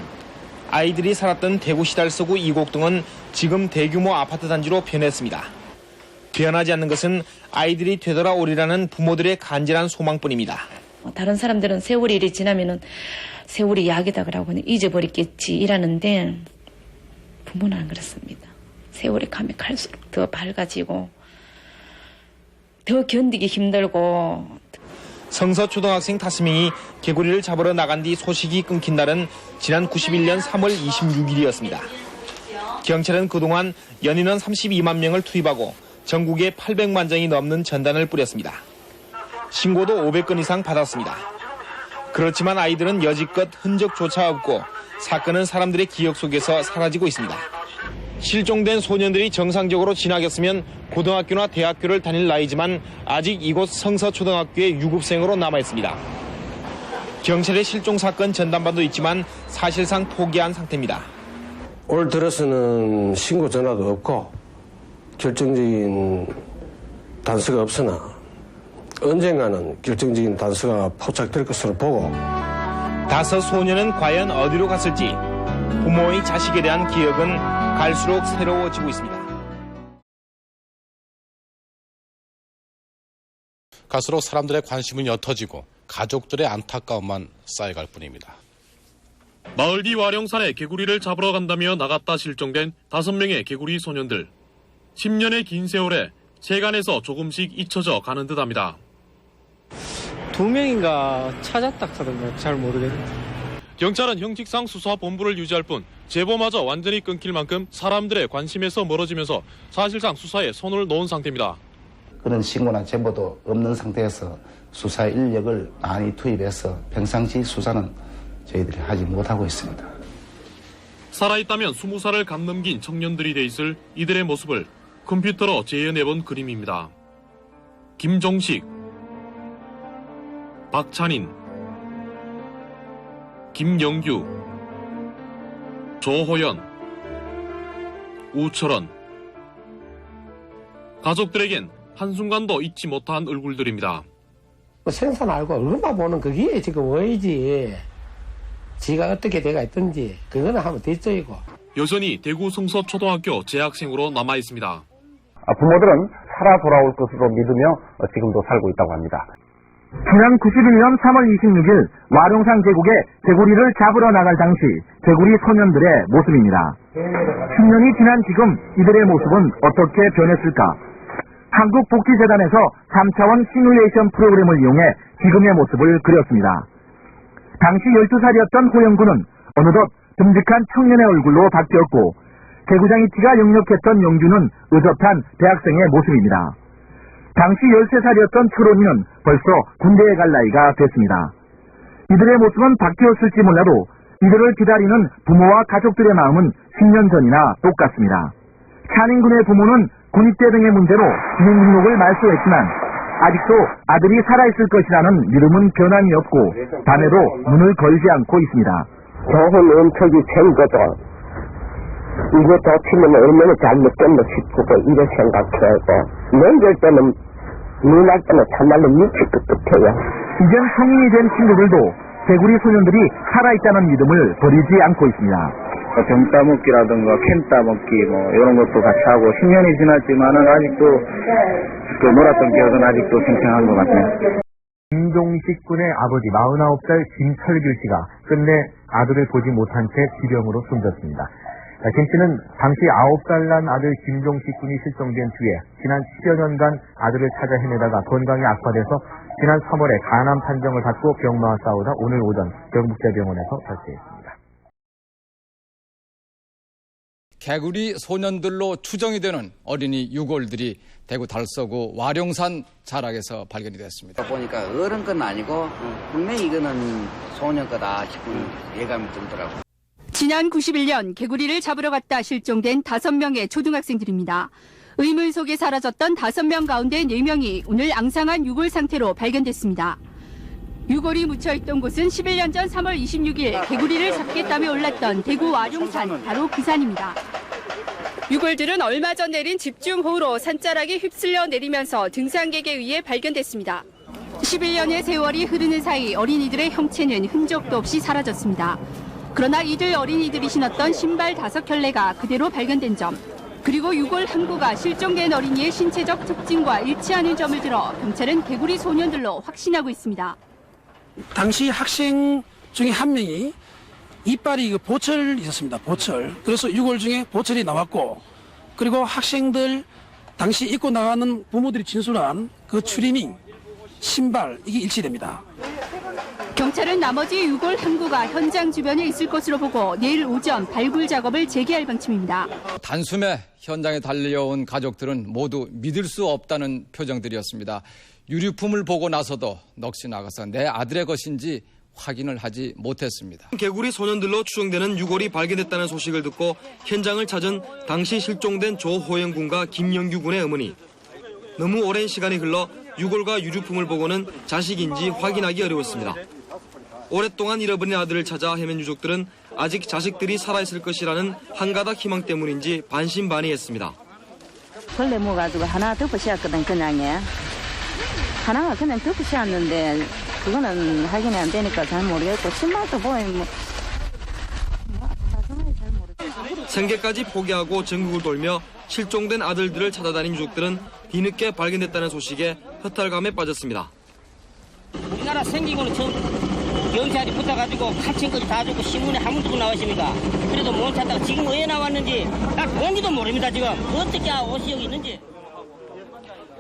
아이들이 살았던 대구 시달서구 이곡동은 지금 대규모 아파트 단지로 변했습니다. 변하지 않는 것은 아이들이 되돌아오리라는 부모들의 간절한 소망뿐입니다. 다른 사람들은 세월이 이리 지나면은 세월이 약이다 그러고 잊어버리겠지 이라는데 부모는 안 그렇습니다. 세월이 가면 갈수록 더 밝아지고 더 견디기 힘들고. 성서초등학생 5명이 개구리를 잡으러 나간 뒤 소식이 끊긴 날은 지난 91년 3월 26일이었습니다. 경찰은 그동안 연인원 32만 명을 투입하고 전국에 800만 장이 넘는 전단을 뿌렸습니다. 신고도 500건 이상 받았습니다. 그렇지만 아이들은 여지껏 흔적조차 없고 사건은 사람들의 기억 속에서 사라지고 있습니다. 실종된 소년들이 정상적으로 지나갔으면 고등학교나 대학교를 다닐 나이지만 아직 이곳 성서초등학교의 유급생으로 남아있습니다. 경찰의 실종 사건 전담반도 있지만 사실상 포기한 상태입니다. 올 들어서는 신고 전화도 없고 결정적인 단서가 없으나 언젠가는 결정적인 단서가 포착될 것으로 보고 5 소년은 과연 어디로 갔을지 부모의 자식에 대한 기억은 갈수록 새로워지고 있습니다. 갈수록 사람들의 관심은 옅어지고 가족들의 안타까움만 쌓여갈 뿐입니다. 마을 뒤 와룡산에 개구리를 잡으러 간다며 나갔다 실종된 5명의 개구리 소년들. 10년의 긴 세월에 세간에서 조금씩 잊혀져 가는 듯합니다. 2명인가 찾았다 하던가 잘 모르겠네요. 경찰은 형식상 수사 본부를 유지할 뿐 제보마저 완전히 끊길 만큼 사람들의 관심에서 멀어지면서 사실상 수사에 손을 놓은 상태입니다. 그런 신고나 제보도 없는 상태에서 수사 인력을 많이 투입해서 평상시 수사는 저희들이 하지 못하고 있습니다. 살아있다면 20살을 감 넘긴 청년들이 돼 있을 이들의 모습을 컴퓨터로 재현해본 그림입니다. 김종식, 박찬인, 김영규, 조호연, 우철원. 가족들에겐 한순간도 잊지 못한 얼굴들입니다. 생선 알고 얼굴만 보는 그게 지금 왜이지. 지가 어떻게 돼가 있든지 그거는 하면 됐죠 이거. 여전히 대구 성서초등학교 재학생으로 남아있습니다. 부모들은 살아 돌아올 것으로 믿으며 지금도 살고 있다고 합니다. 지난 91년 3월 26일 와룡산 계곡에 개구리를 잡으러 나갈 당시 개구리 소년들의 모습입니다. 10년이 지난 지금 이들의 모습은 어떻게 변했을까? 한국복지재단에서 3차원 시뮬레이션 프로그램을 이용해 지금의 모습을 그렸습니다. 당시 12살이었던 호영군은 어느덧 듬직한 청년의 얼굴로 바뀌었고 개구장이 티가 역력했던 영주는 의젓한 대학생의 모습입니다. 당시 13살이었던 철원이는 벌써 군대에 갈 나이가 됐습니다. 이들의 모습은 바뀌었을지 몰라도 이들을 기다리는 부모와 가족들의 마음은 10년 전이나 똑같습니다. 찬인군의 부모는 군입대 등의 문제로 진행등록을 말소했지만 아직도 아들이 살아있을 것이라는 믿음은 변함이 없고 밤에도 문을 걸지 않고 있습니다. 좋은 은척이 된 거죠. 이거 다치면 얼마나 잘못됐나 싶고 이런 생각해요. 명절 때는 눈날 때는 참말로 미칠 것 같아요. 이젠 성인이 된 친구들도 개구리 소년들이 살아있다는 믿음을 버리지 않고 있습니다. 병 따먹기라든가 캔 따먹기 이런 것도 같이 하고 10년이 지났지만은 아직도 그 놀았던 기억은 아직도 생생한 것 같아요. 김종식 군의 아버지 49살 김철규 씨가 끝내 아들을 보지 못한 채 지병으로 숨졌습니다. 김 씨는 당시 9살 난 아들 김종식 군이 실종된 뒤에 지난 10여 년간 아들을 찾아 헤매다가 건강이 악화돼서 지난 3월에 간암 판정을 받고 병마와 싸우다 오늘 오전 경북대병원에서 발생했습니다. 개구리 소년들로 추정이 되는 어린이 유골들이 대구 달서구 와룡산 자락에서 발견이 됐습니다. 보니까 어른 건 아니고 분명히 이거는 소년 거다 싶은 예감이 들더라고요. 지난 91년 개구리를 잡으러 갔다 실종된 5명의 초등학생들입니다. 의문 속에 사라졌던 5명 가운데 4명이 오늘 앙상한 유골 상태로 발견됐습니다. 유골이 묻혀있던 곳은 11년 전 3월 26일 개구리를 잡겠다며 올랐던 대구 와룡산, 바로 그 산입니다. 유골들은 얼마 전 내린 집중호우로 산자락이 휩쓸려 내리면서 등산객에 의해 발견됐습니다. 11년의 세월이 흐르는 사이 어린이들의 형체는 흔적도 없이 사라졌습니다. 그러나 이들 어린이들이 신었던 신발 5켤레가 그대로 발견된 점, 그리고 유골 한 구가 실종된 어린이의 신체적 특징과 일치하는 점을 들어 경찰은 개구리 소년들로 확신하고 있습니다. 당시 학생 중에 한 명이 이빨이 보철이 있었습니다. 보철. 그래서 유골 중에 보철이 나왔고, 그리고 학생들 당시 입고 나가는 부모들이 진술한 그 추리닝, 신발, 이게 일치됩니다. 경찰은 나머지 유골 한 구가 현장 주변에 있을 것으로 보고 내일 오전 발굴 작업을 재개할 방침입니다. 단숨에 현장에 달려온 가족들은 모두 믿을 수 없다는 표정들이었습니다. 유류품을 보고 나서도 넋이 나가서 내 아들의 것인지 확인을 하지 못했습니다. 개구리 소년들로 추정되는 유골이 발견됐다는 소식을 듣고 현장을 찾은 당시 실종된 조호영 군과 김영규 군의 어머니. 너무 오랜 시간이 흘러 유골과 유류품을 보고는 자식인지 확인하기 어려웠습니다. 오랫동안 잃어버린 아들을 찾아 헤맨 유족들은 아직 자식들이 살아있을 것이라는 한가닥 희망 때문인지 반신반의했습니다. 벌레 모가지고 하나 덮어 씌웠거든, 그냥에. 하나가 그냥 덮어 씌웠는데 그거는 확인이 안 되니까 잘 모르겠고 신발도 보이면 생계까지 포기하고 전국을 돌며 실종된 아들들을 찾아다닌 유족들은 뒤늦게 발견됐다는 소식에 허탈감에 빠졌습니다. 우리나라 생기고는 저 경찰이 붙어가지고 칼침까지 다 주고 신문에 한 번 두고 나왔습니다. 그래도 못 찾다가 지금 왜 나왔는지 난 뭔지도 모릅니다. 지금 어떻게 옷이 여기 있는지.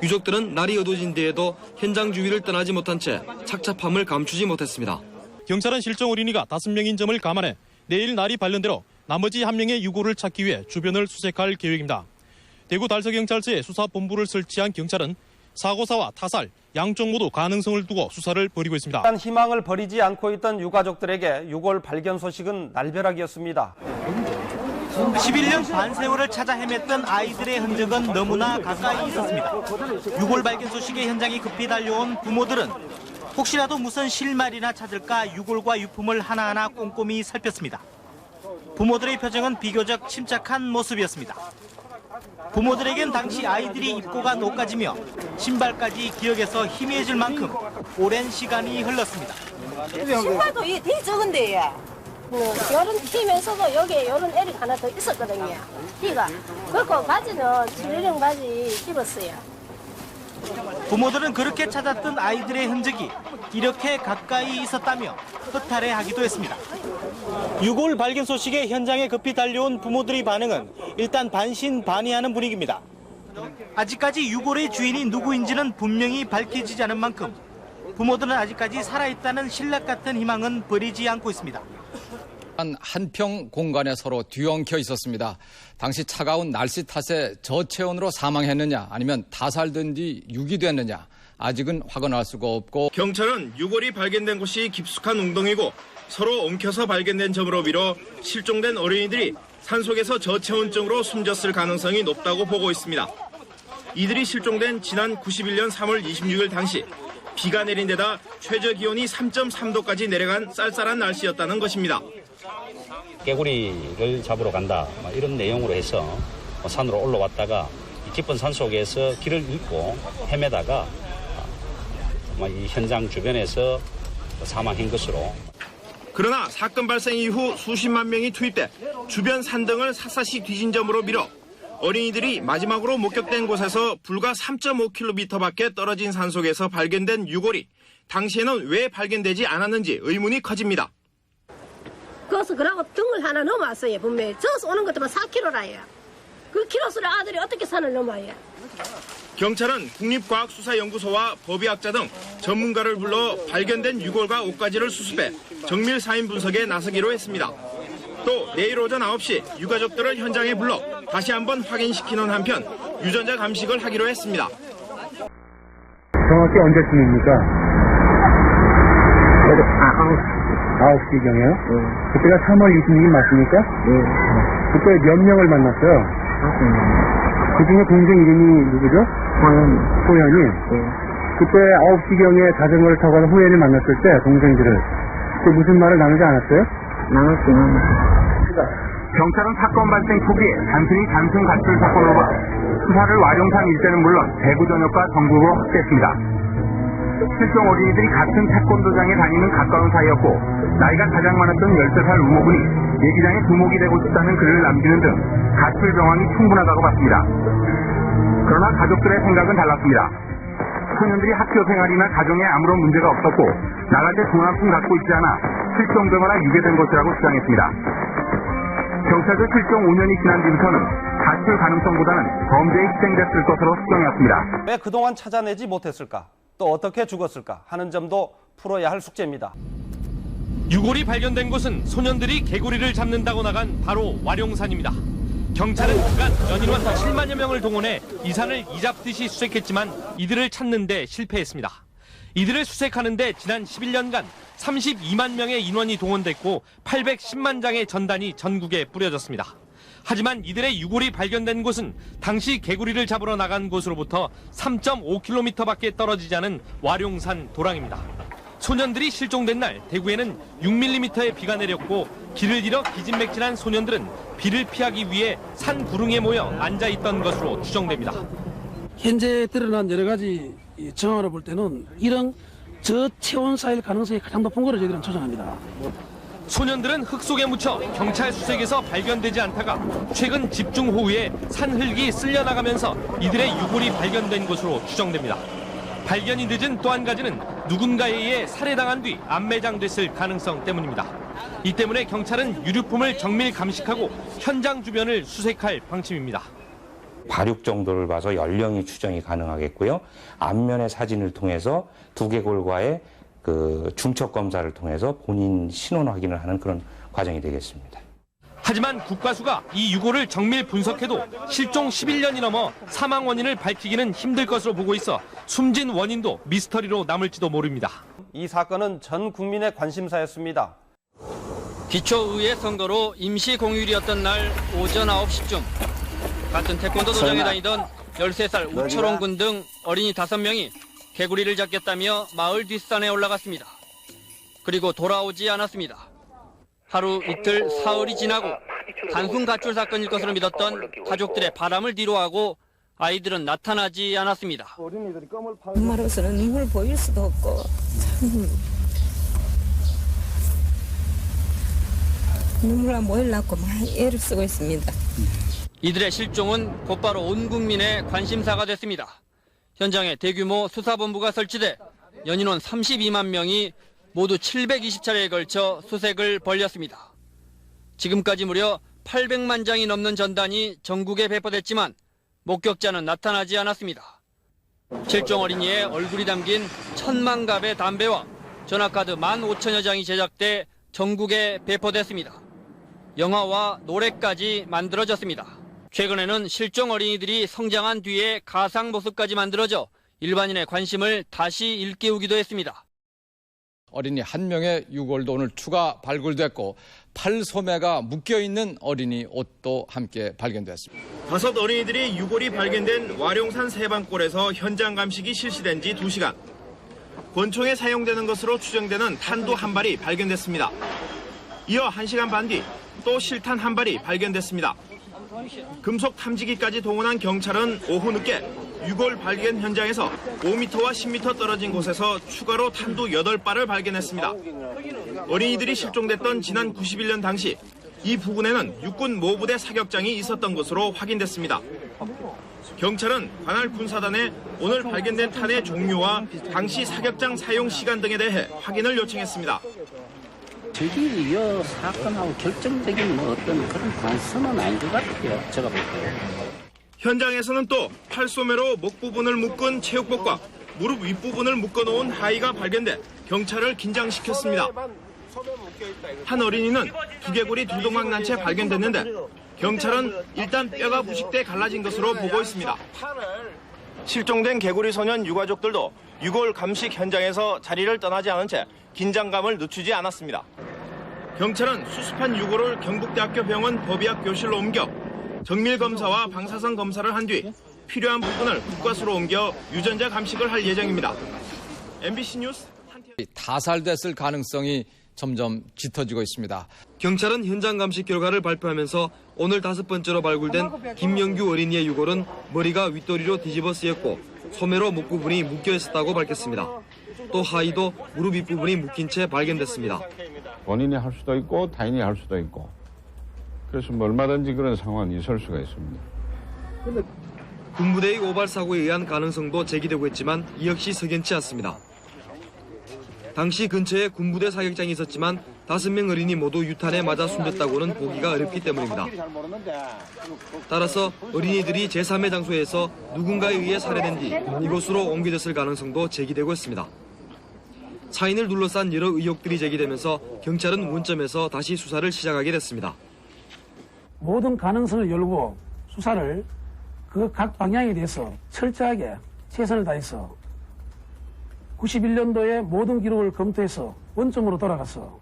유족들은 날이 어두워진 뒤에도 현장 주위를 떠나지 못한 채 착잡함을 감추지 못했습니다. 경찰은 실종 어린이가 5명인 점을 감안해 내일 날이 밝는 대로 나머지 1명의 유골을 찾기 위해 주변을 수색할 계획입니다. 대구 달서경찰서에 수사본부를 설치한 경찰은 사고사와 타살, 양쪽 모두 가능성을 두고 수사를 벌이고 있습니다. 일단 희망을 버리지 않고 있던 유가족들에게 유골 발견 소식은 날벼락이었습니다. 11년 반 세월을 찾아 헤맸던 아이들의 흔적은 너무나 가까이 있었습니다. 유골 발견 소식에 현장에 급히 달려온 부모들은 혹시라도 무슨 실마리나 찾을까 유골과 유품을 하나하나 꼼꼼히 살폈습니다. 부모들의 표정은 비교적 침착한 모습이었습니다. 부모들에겐 당시 아이들이 입고 간 옷까지며 신발까지 기억에서 희미해질 만큼 오랜 시간이 흘렀습니다. 신발도 되게 적은데요. 요런 뛰면서도 여기에 요런 애리 하나 더 있었거든요. 뒤가. 그리고 바지는 칠레령 바지 입었어요. 부모들은 그렇게 찾았던 아이들의 흔적이 이렇게 가까이 있었다며 허탈해하기도 했습니다. 유골 발견 소식에 현장에 급히 달려온 부모들의 반응은 일단 반신반의하는 분위기입니다. 아직까지 유골의 주인이 누구인지는 분명히 밝혀지지 않은 만큼 부모들은 아직까지 살아있다는 신락 같은 희망은 버리지 않고 있습니다. 한평 공간에 서로 뒤엉켜 있었습니다. 당시 차가운 날씨 탓에 저체온으로 사망했느냐 아니면 타살된 뒤 유기됐느냐 아직은 확인할 수가 없고 경찰은 유골이 발견된 곳이 깊숙한 웅덩이고 서로 엉켜서 발견된 점으로 미뤄 실종된 어린이들이 산속에서 저체온증으로 숨졌을 가능성이 높다고 보고 있습니다. 이들이 실종된 지난 91년 3월 26일 당시 비가 내린 데다 최저기온이 3.3도까지 내려간 쌀쌀한 날씨였다는 것입니다. 개구리를 잡으러 간다 이런 내용으로 해서 산으로 올라왔다가 깊은 산 속에서 길을 잃고 헤매다가 이 현장 주변에서 사망한 것으로. 그러나 사건 발생 이후 수십만 명이 투입돼 주변 산등을 샅샅이 뒤진 점으로 미뤄 어린이들이 마지막으로 목격된 곳에서 불과 3.5km밖에 떨어진 산속에서 발견된 유골이 당시에는 왜 발견되지 않았는지 의문이 커집니다. 그래서 그러고 등을 하나 넘어왔어요. 분명히 저서 오는 것도만 4km라요. 그 키로수를 아들이 어떻게 산을 넘어요? 경찰은 국립과학수사연구소와 법의학자 등 전문가를 불러 발견된 유골과 옷가지를 수습해 정밀 사인 분석에 나서기로 했습니다. 또 내일 오전 9시 유가족들을 현장에 불러 다시 한번 확인시키는 한편 유전자 감식을 하기로 했습니다. 정확히 언제쯤입니까? 9시경에요? 그때가 3월 26일 맞습니까? 그때 몇 명을 만났어요? 그 중에 동생 이름이 누구죠? 호연이. 그때 9시경에 자전거를 타고 가서 호연을 만났을 때 동생들을 그때 무슨 말을 나누지 않았어요? 나눴어요. 경찰은 사건 발생 초기에 단순히 단순 가출 사건으로 봐 수사를 와룡산 일대는 물론 대구 전역과 전국으로 확대했습니다. 실종 어린이들이 같은 태권도장에 다니는 가까운 사이였고 나이가 가장 많았던 13살 우모군이 예기장에 두목이 되고 싶다는 글을 남기는 등 가출 정황이 충분하다고 봤습니다. 그러나 가족들의 생각은 달랐습니다. 소년들이 학교 생활이나 가정에 아무런 문제가 없었고 나갈 때 돈 한 푼 갖고 있지 않아 실종되거나 유괴된 것이라고 주장했습니다. 경찰도 실종 5년이 지난 뒤부터는 가출 가능성보다는 범죄에 희생됐을 것으로 추정해왔습니다. 왜 그동안 찾아내지 못했을까? 또 어떻게 죽었을까 하는 점도 풀어야 할 숙제입니다. 유골이 발견된 곳은 소년들이 개구리를 잡는다고 나간 바로 와룡산입니다. 경찰은 그간 연인원 7만여 명을 동원해 이 산을 이잡듯이 수색했지만 이들을 찾는 데 실패했습니다. 이들을 수색하는 데 지난 11년간 32만 명의 인원이 동원됐고 810만 장의 전단이 전국에 뿌려졌습니다. 하지만 이들의 유골이 발견된 곳은 당시 개구리를 잡으러 나간 곳으로부터 3.5km밖에 떨어지지 않은 와룡산 도랑입니다. 소년들이 실종된 날 대구에는 6mm의 비가 내렸고 길을 잃어 기진맥진한 소년들은 비를 피하기 위해 산 구릉에 모여 앉아있던 것으로 추정됩니다. 현재 드러난 여러 가지 정황으로 볼 때는 이런 저체온 쌓일 가능성이 가장 높은 거로 저희들은 추정합니다. 소년들은 흙 속에 묻혀 경찰 수색에서 발견되지 않다가 최근 집중호우에 산흙이 쓸려나가면서 이들의 유골이 발견된 것으로 추정됩니다. 발견이 늦은 또 한 가지는 누군가에 의해 살해당한 뒤 안매장됐을 가능성 때문입니다. 이 때문에 경찰은 유류품을 정밀 감식하고 현장 주변을 수색할 방침입니다. 발육 정도를 봐서 연령이 추정이 가능하겠고요. 앞면의 사진을 통해서 두개골과의 그 중첩 검사를 통해서 본인 신원 확인을 하는 그런 과정이 되겠습니다. 하지만 국과수가 이 유골을 정밀 분석해도 실종 11년이 넘어 사망 원인을 밝히기는 힘들 것으로 보고 있어 숨진 원인도 미스터리로 남을지도 모릅니다. 이 사건은 전 국민의 관심사였습니다. 기초의회 선거로 임시 공휴일이었던 날 오전 9시쯤 같은 태권도 도장에 다니던 13살 우철홍 군 등 어린이 5명이 개구리를 잡겠다며 마을 뒷산에 올라갔습니다. 그리고 돌아오지 않았습니다. 하루 이틀 사흘이 지나고 단순 가출 사건일 것으로 믿었던 가족들의 바람을 뒤로하고 아이들은 나타나지 않았습니다. 엄마로서는 눈물 보일 수도 없고 참 눈물 안 보이려고 많이 애를 쓰고 있습니다. 이들의 실종은 곧바로 온 국민의 관심사가 됐습니다. 현장에 대규모 수사본부가 설치돼 연인원 32만 명이 모두 720차례에 걸쳐 수색을 벌였습니다. 지금까지 무려 800만 장이 넘는 전단이 전국에 배포됐지만 목격자는 나타나지 않았습니다. 실종 어린이의 얼굴이 담긴 1000만 갑의 담배와 전화카드 15,000여 장이 제작돼 전국에 배포됐습니다. 영화와 노래까지 만들어졌습니다. 최근에는 실종 어린이들이 성장한 뒤에 가상 모습까지 만들어져 일반인의 관심을 다시 일깨우기도 했습니다. 어린이 한 명의 유골도 오늘 추가 발굴됐고 팔소매가 묶여있는 어린이 옷도 함께 발견됐습니다. 5 어린이들이 유골이 발견된 와룡산 세방골에서 현장 감식이 실시된 지 2시간. 권총에 사용되는 것으로 추정되는 탄도 한 발이 발견됐습니다. 이어 1시간 반 뒤 또 실탄 한 발이 발견됐습니다. 금속 탐지기까지 동원한 경찰은 오후 늦게 유골 발견 현장에서 5m와 10m 떨어진 곳에서 추가로 탄도 8발을 발견했습니다. 어린이들이 실종됐던 지난 91년 당시 이 부근에는 육군 모부대 사격장이 있었던 것으로 확인됐습니다. 경찰은 관할 군사단에 오늘 발견된 탄의 종류와 당시 사격장 사용 시간 등에 대해 확인을 요청했습니다. 저기 이 사건하고 결정적인 어떤 그런 관성은 아닌 것 같아요. 제가 볼 때. 현장에서는 또 팔소매로 목 부분을 묶은 체육복과 무릎 윗부분을 묶어놓은 하의가 발견돼 경찰을 긴장시켰습니다. 한 어린이는 두개골이 두동강 난 채 발견됐는데 경찰은 일단 뼈가 부식돼 갈라진 것으로 보고 있습니다. 실종된 개구리 소년 유가족들도 유골 감식 현장에서 자리를 떠나지 않은 채 긴장감을 늦추지 않았습니다. 경찰은 수습한 유골을 경북대학교 병원 법의학 교실로 옮겨 정밀검사와 방사선 검사를 한 뒤 필요한 부분을 국과수로 옮겨 유전자 감식을 할 예정입니다. MBC 뉴스 타살됐을 가능성이 점점 짙어지고 있습니다. 경찰은 현장 감식 결과를 발표하면서 오늘 5번째로 발굴된 김영규 어린이의 유골은 머리가 윗도리로 뒤집어 쓰였고 소매로 목 부분이 묶여 있었다고 밝혔습니다. 또 하의도 무릎 윗부분이 묶인 채 발견됐습니다. 본인이 할 수도 있고 타인이 할 수도 있고 그래서 뭐 얼마든지 그런 상황이 있을 수가 있습니다. 군부대의 오발 사고에 의한 가능성도 제기되고 있지만 이 역시 석연치 않습니다. 당시 근처에 군부대 사격장이 있었지만 5명 어린이 모두 유탄에 맞아 숨졌다고는 보기가 어렵기 때문입니다. 따라서 어린이들이 제3의 장소에서 누군가에 의해 살해된 뒤 이곳으로 옮겨졌을 가능성도 제기되고 있습니다. 사인을 둘러싼 여러 의혹들이 제기되면서 경찰은 원점에서 다시 수사를 시작하게 됐습니다. 모든 가능성을 열고 수사를 그 각 방향에 대해서 철저하게 최선을 다해서 91년도에 모든 기록을 검토해서 원점으로 돌아가서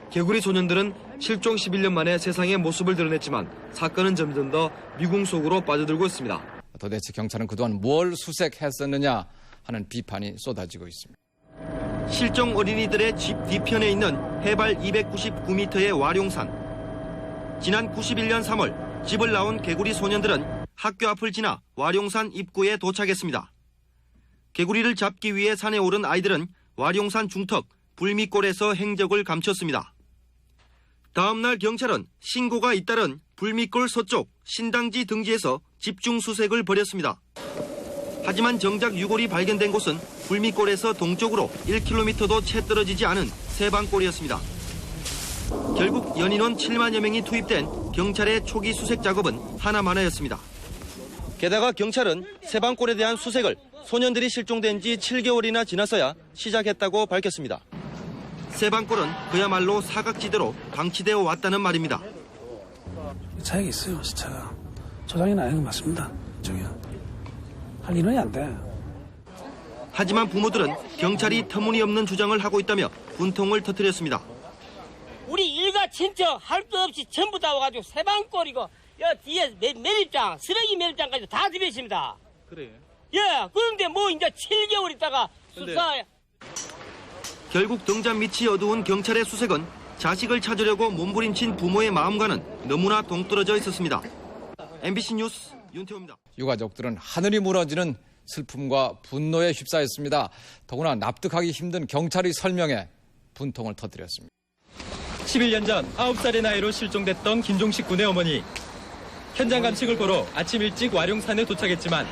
개구리 소년들은 실종 11년 만에 세상의 모습을 드러냈지만 사건은 점점 더 미궁 속으로 빠져들고 있습니다. 도대체 경찰은 그동안 뭘 수색했었느냐 하는 비판이 쏟아지고 있습니다. 실종 어린이들의 집 뒤편에 있는 해발 299m의 와룡산. 지난 91년 3월 집을 나온 개구리 소년들은 학교 앞을 지나 와룡산 입구에 도착했습니다. 개구리를 잡기 위해 산에 오른 아이들은 와룡산 중턱 불미골에서 행적을 감췄습니다. 다음 날 경찰은 신고가 잇따른 불미골 서쪽 신당지 등지에서 집중 수색을 벌였습니다. 하지만 정작 유골이 발견된 곳은 불미골에서 동쪽으로 1km도 채 떨어지지 않은 세방골이었습니다. 결국 연인원 7만여 명이 투입된 경찰의 초기 수색 작업은 하나만하였습니다. 게다가 경찰은 세방골에 대한 수색을 소년들이 실종된 지 7개월이나 지나서야 시작했다고 밝혔습니다. 세방골은 그야말로 사각지대로 방치되어 왔다는 말입니다. 차이가 있어요, 시차가. 조장이나 아닌 거 맞습니다. 저기요. 할 일은 안 돼. 하지만 부모들은 경찰이 터무니없는 주장을 하고 있다며 분통을 터뜨렸습니다. 우리 일가 친척 할 것 없이 전부 다 와가지고 세방골이고 여 뒤에 매립장, 쓰레기 매립장까지 다 들여있습니다. 그래요? 예, 그런데 뭐 이제 7개월 있다가 수사. 결국 등잔 밑이 어두운 경찰의 수색은 자식을 찾으려고 몸부림친 부모의 마음과는 너무나 동떨어져 있었습니다. MBC 뉴스 윤태호입니다. 유가족들은 하늘이 무너지는 슬픔과 분노에 휩싸였습니다. 더구나 납득하기 힘든 경찰의 설명에 분통을 터뜨렸습니다. 11년 전 9살의 나이로 실종됐던 김종식 군의 어머니. 현장 감식을 보러 아침 일찍 와룡산에 도착했지만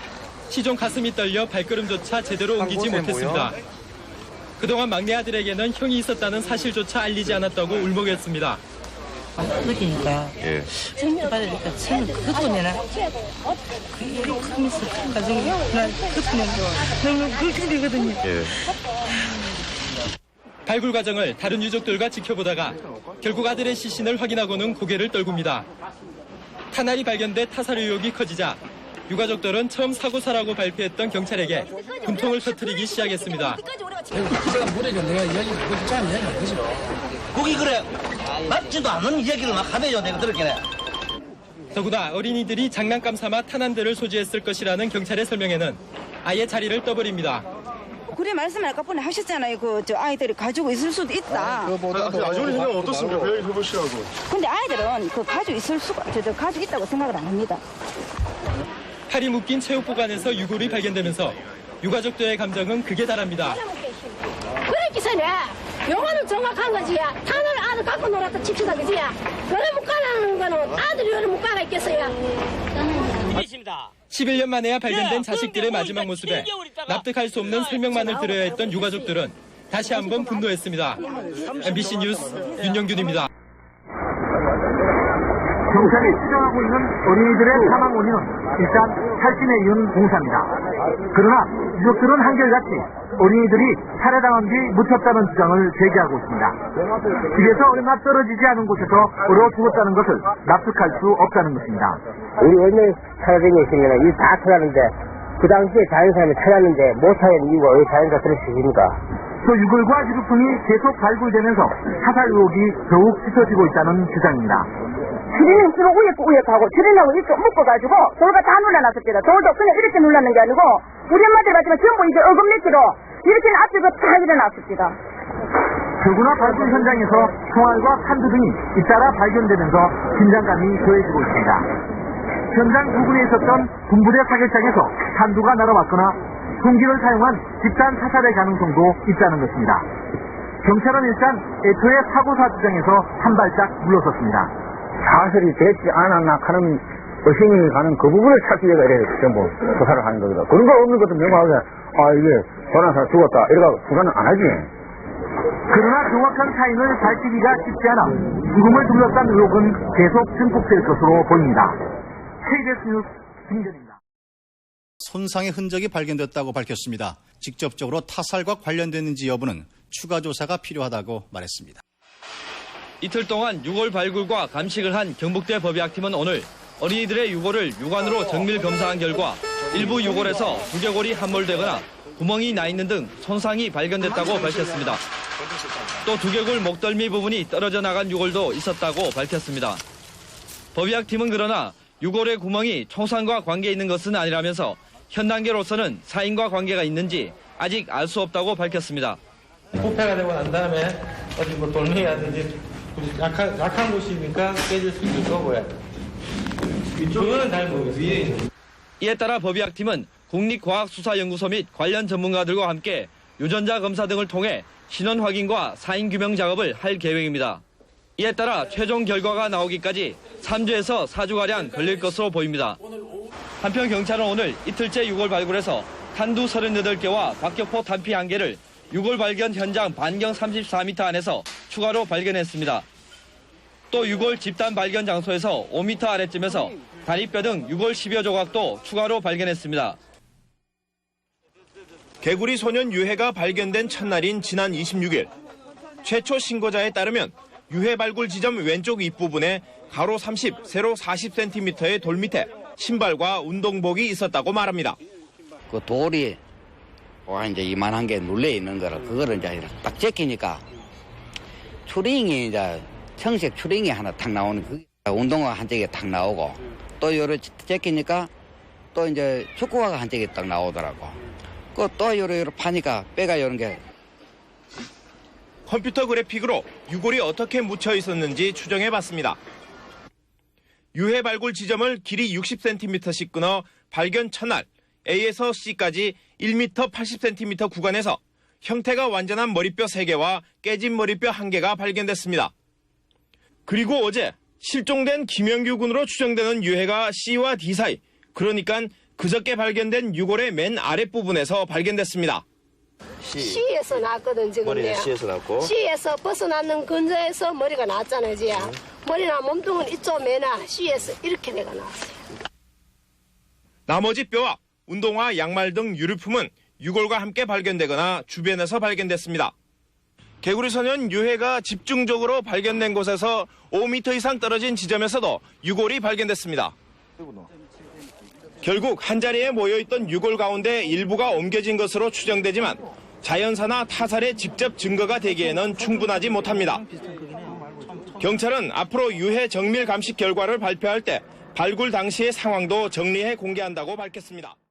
시종 가슴이 떨려 발걸음조차 제대로 옮기지 못했습니다. 그동안 막내 아들에게는 형이 있었다는 사실조차 알리지 않았다고 울먹였습니다. 그러니까 생명 받으니까 참 그뿐이나 그게 하면서 가정이 난 그뿐이도 너무 걱정되거든요. 발굴 과정을 다른 유족들과 지켜보다가 결국 아들의 시신을 확인하고는 고개를 떨굽니다. 탄알이 발견돼 타살 의혹이 커지자 유가족들은 처음 사고사라고 발표했던 경찰에게 분통을 터뜨리기 시작했습니다. 기자가 물으니까 내가 이야기를 그렇게 잘 이야기 안 되죠. 거기 그래 맞지도 않는 이야기를 막 하네요. 내가 들었겠네. 더구나 어린이들이 장난감 삼아 탄환들을 소지했을 것이라는 경찰의 설명에는 아예 자리를 떠버립니다. 그래 말씀을 아까 전에 하셨잖아요. 저 아이들이 가지고 있을 수도 있다. 아주머니 생각 어떻습니까? 그 얘기 해보시라고. 근데 아이들은 그 가지고 있을 수가 가지고 있다고 생각을 안 합니다. 팔이 묶인 체육보관에서 유골이 발견되면서 유가족들의 감정은 극에 달합니다. 그랬기 전에 영화는 정확한 거지. 탄을 아들 갖고 놀았다 칩시다 그지. 그래 못 가라는 거는 아들이 왜 못 가라 있겠어요. 11년 만에야 발견된 자식들의 마지막 모습에 납득할 수 없는 설명만을 들어야 했던 유가족들은 다시 한번 분노했습니다. MBC 뉴스 윤영균입니다. 경찰이 추정하고 있는 어린이들의 사망 원인은 일단 살진에 이은 공사입니다. 그러나 유족들은 한결같이 어린이들이 살해당한 뒤 묻혔다는 주장을 제기하고 있습니다. 집에서 얼마 떨어지지 않은 곳에서 얼어 죽었다는 것을 납득할 수 없다는 것입니다. 우리 얼마나 찾아다니고 있으면 이 다 찾았는데 그 당시에 자연사람이 찾았는데 못 찾은 이유가 왜 자연사 그럴 수 있습니까? 또 유골과 유류품이 계속 발굴되면서 사살 의혹이 더욱 짙어지고 있다는 주장입니다. 주리는 주로 우역하고 주린하고 이렇게 묶어가지고 돌가 다 눌러놨습니다. 돌도 그냥 이렇게 눌렀는 게 아니고 우리 엄마들 마지막 전부 이제 어금니키로 이렇게 앞뒤로 다 일어났습니다. 더구나 발굴 현장에서 총알과 판두 등이 잇따라 발견되면서 긴장감이 더해지고 있습니다. 현장 부근에 있었던 군부대 사격장에서 판두가 날아왔거나 총기를 사용한 집단 사살의 가능성도 있다는 것입니다. 경찰은 일단 애초에 사고사 주장에서 한 발짝 물러섰습니다. 사실이 되지 않았나 하는 의심이 가는 그 부분을 찾기 위해서 이렇게 전부 조사를 하는 겁니다. 그런 거 없는 것도 명확하게 이게 권한사 죽었다 이러고 수사는 안 하지. 그러나 정확한 사인을 밝히기가 쉽지 않아 죽음을 둘러싼 의혹은 계속 증폭될 것으로 보입니다. KBS 뉴스 김전입니다. 손상의 흔적이 발견됐다고 밝혔습니다. 직접적으로 타살과 관련됐는지 여부는 추가 조사가 필요하다고 말했습니다. 이틀 동안 유골 발굴과 감식을 한 경북대 법의학팀은 오늘 어린이들의 유골을 육안으로 정밀 검사한 결과 일부 유골에서 두개골이 함몰되거나 구멍이 나 있는 등 손상이 발견됐다고 밝혔습니다. 또 두개골 목덜미 부분이 떨어져 나간 유골도 있었다고 밝혔습니다. 법의학팀은 그러나 유골의 구멍이 총상과 관계 있는 것은 아니라면서 현 단계로서는 사인과 관계가 있는지 아직 알 수 없다고 밝혔습니다. 부패가 되고 난 다음에 어디 뭐 돌멩이라든지 약한 곳이니까 깨질 수 있을 거고요. 이쪽은 잘 모르겠어요. 이에 따라 법의학팀은 국립과학수사연구소 및 관련 전문가들과 함께 유전자 검사 등을 통해 신원 확인과 사인 규명 작업을 할 계획입니다. 이에 따라 최종 결과가 나오기까지 3주에서 4주가량 걸릴 것으로 보입니다. 한편 경찰은 오늘 이틀째 유골 발굴에서 탄두 38개와 박격포 단피 1개를 유골 발견 현장 반경 34m 안에서 추가로 발견했습니다. 또 유골 집단 발견 장소에서 5m 아래쯤에서 다리뼈 등 유골 10여 조각도 추가로 발견했습니다. 개구리 소년 유해가 발견된 첫날인 지난 26일 최초 신고자에 따르면 유해 발굴 지점 왼쪽 윗부분에 가로 30, 세로 40cm의 돌 밑에 신발과 운동복이 있었다고 말합니다. 그 돌이 이제 이만한 게 눌려 있는 거를 그거를 이제 딱 제끼니까 추링이 이제 청색 추링이 하나 탁 나오는 그 운동화 한 짝이 탁 나오고 또 요래 제끼니까 또 이제 축구화가 한 짝이 딱 나오더라고. 그 또 요래 파니까 빼가 요런 게 컴퓨터 그래픽으로 유골이 어떻게 묻혀 있었는지 추정해봤습니다. 유해 발굴 지점을 길이 60cm씩 끊어 발견 첫날 A에서 C까지 1m 80cm 구간에서 형태가 완전한 머리뼈 3개와 깨진 머리뼈 1개가 발견됐습니다. 그리고 어제 실종된 김영규 군으로 추정되는 유해가 C와 D 사이, 그러니까 그저께 발견된 유골의 맨 아랫부분에서 발견됐습니다. C에서 났거든 지금. 머리에 C에서 났고. C에서 벗어나는 근처에서 머리가 났잖아요, 지야. 머리나 몸통은 이쪽에나 C에서 이렇게 내가 나왔어요. 나머지 뼈와 운동화, 양말 등 유류품은 유골과 함께 발견되거나 주변에서 발견됐습니다. 개구리 소년 유해가 집중적으로 발견된 곳에서 5m 이상 떨어진 지점에서도 유골이 발견됐습니다. 결국 한자리에 모여있던 유골 가운데 일부가 옮겨진 것으로 추정되지만 자연사나 타살의 직접 증거가 되기에는 충분하지 못합니다. 경찰은 앞으로 유해 정밀 감식 결과를 발표할 때 발굴 당시의 상황도 정리해 공개한다고 밝혔습니다.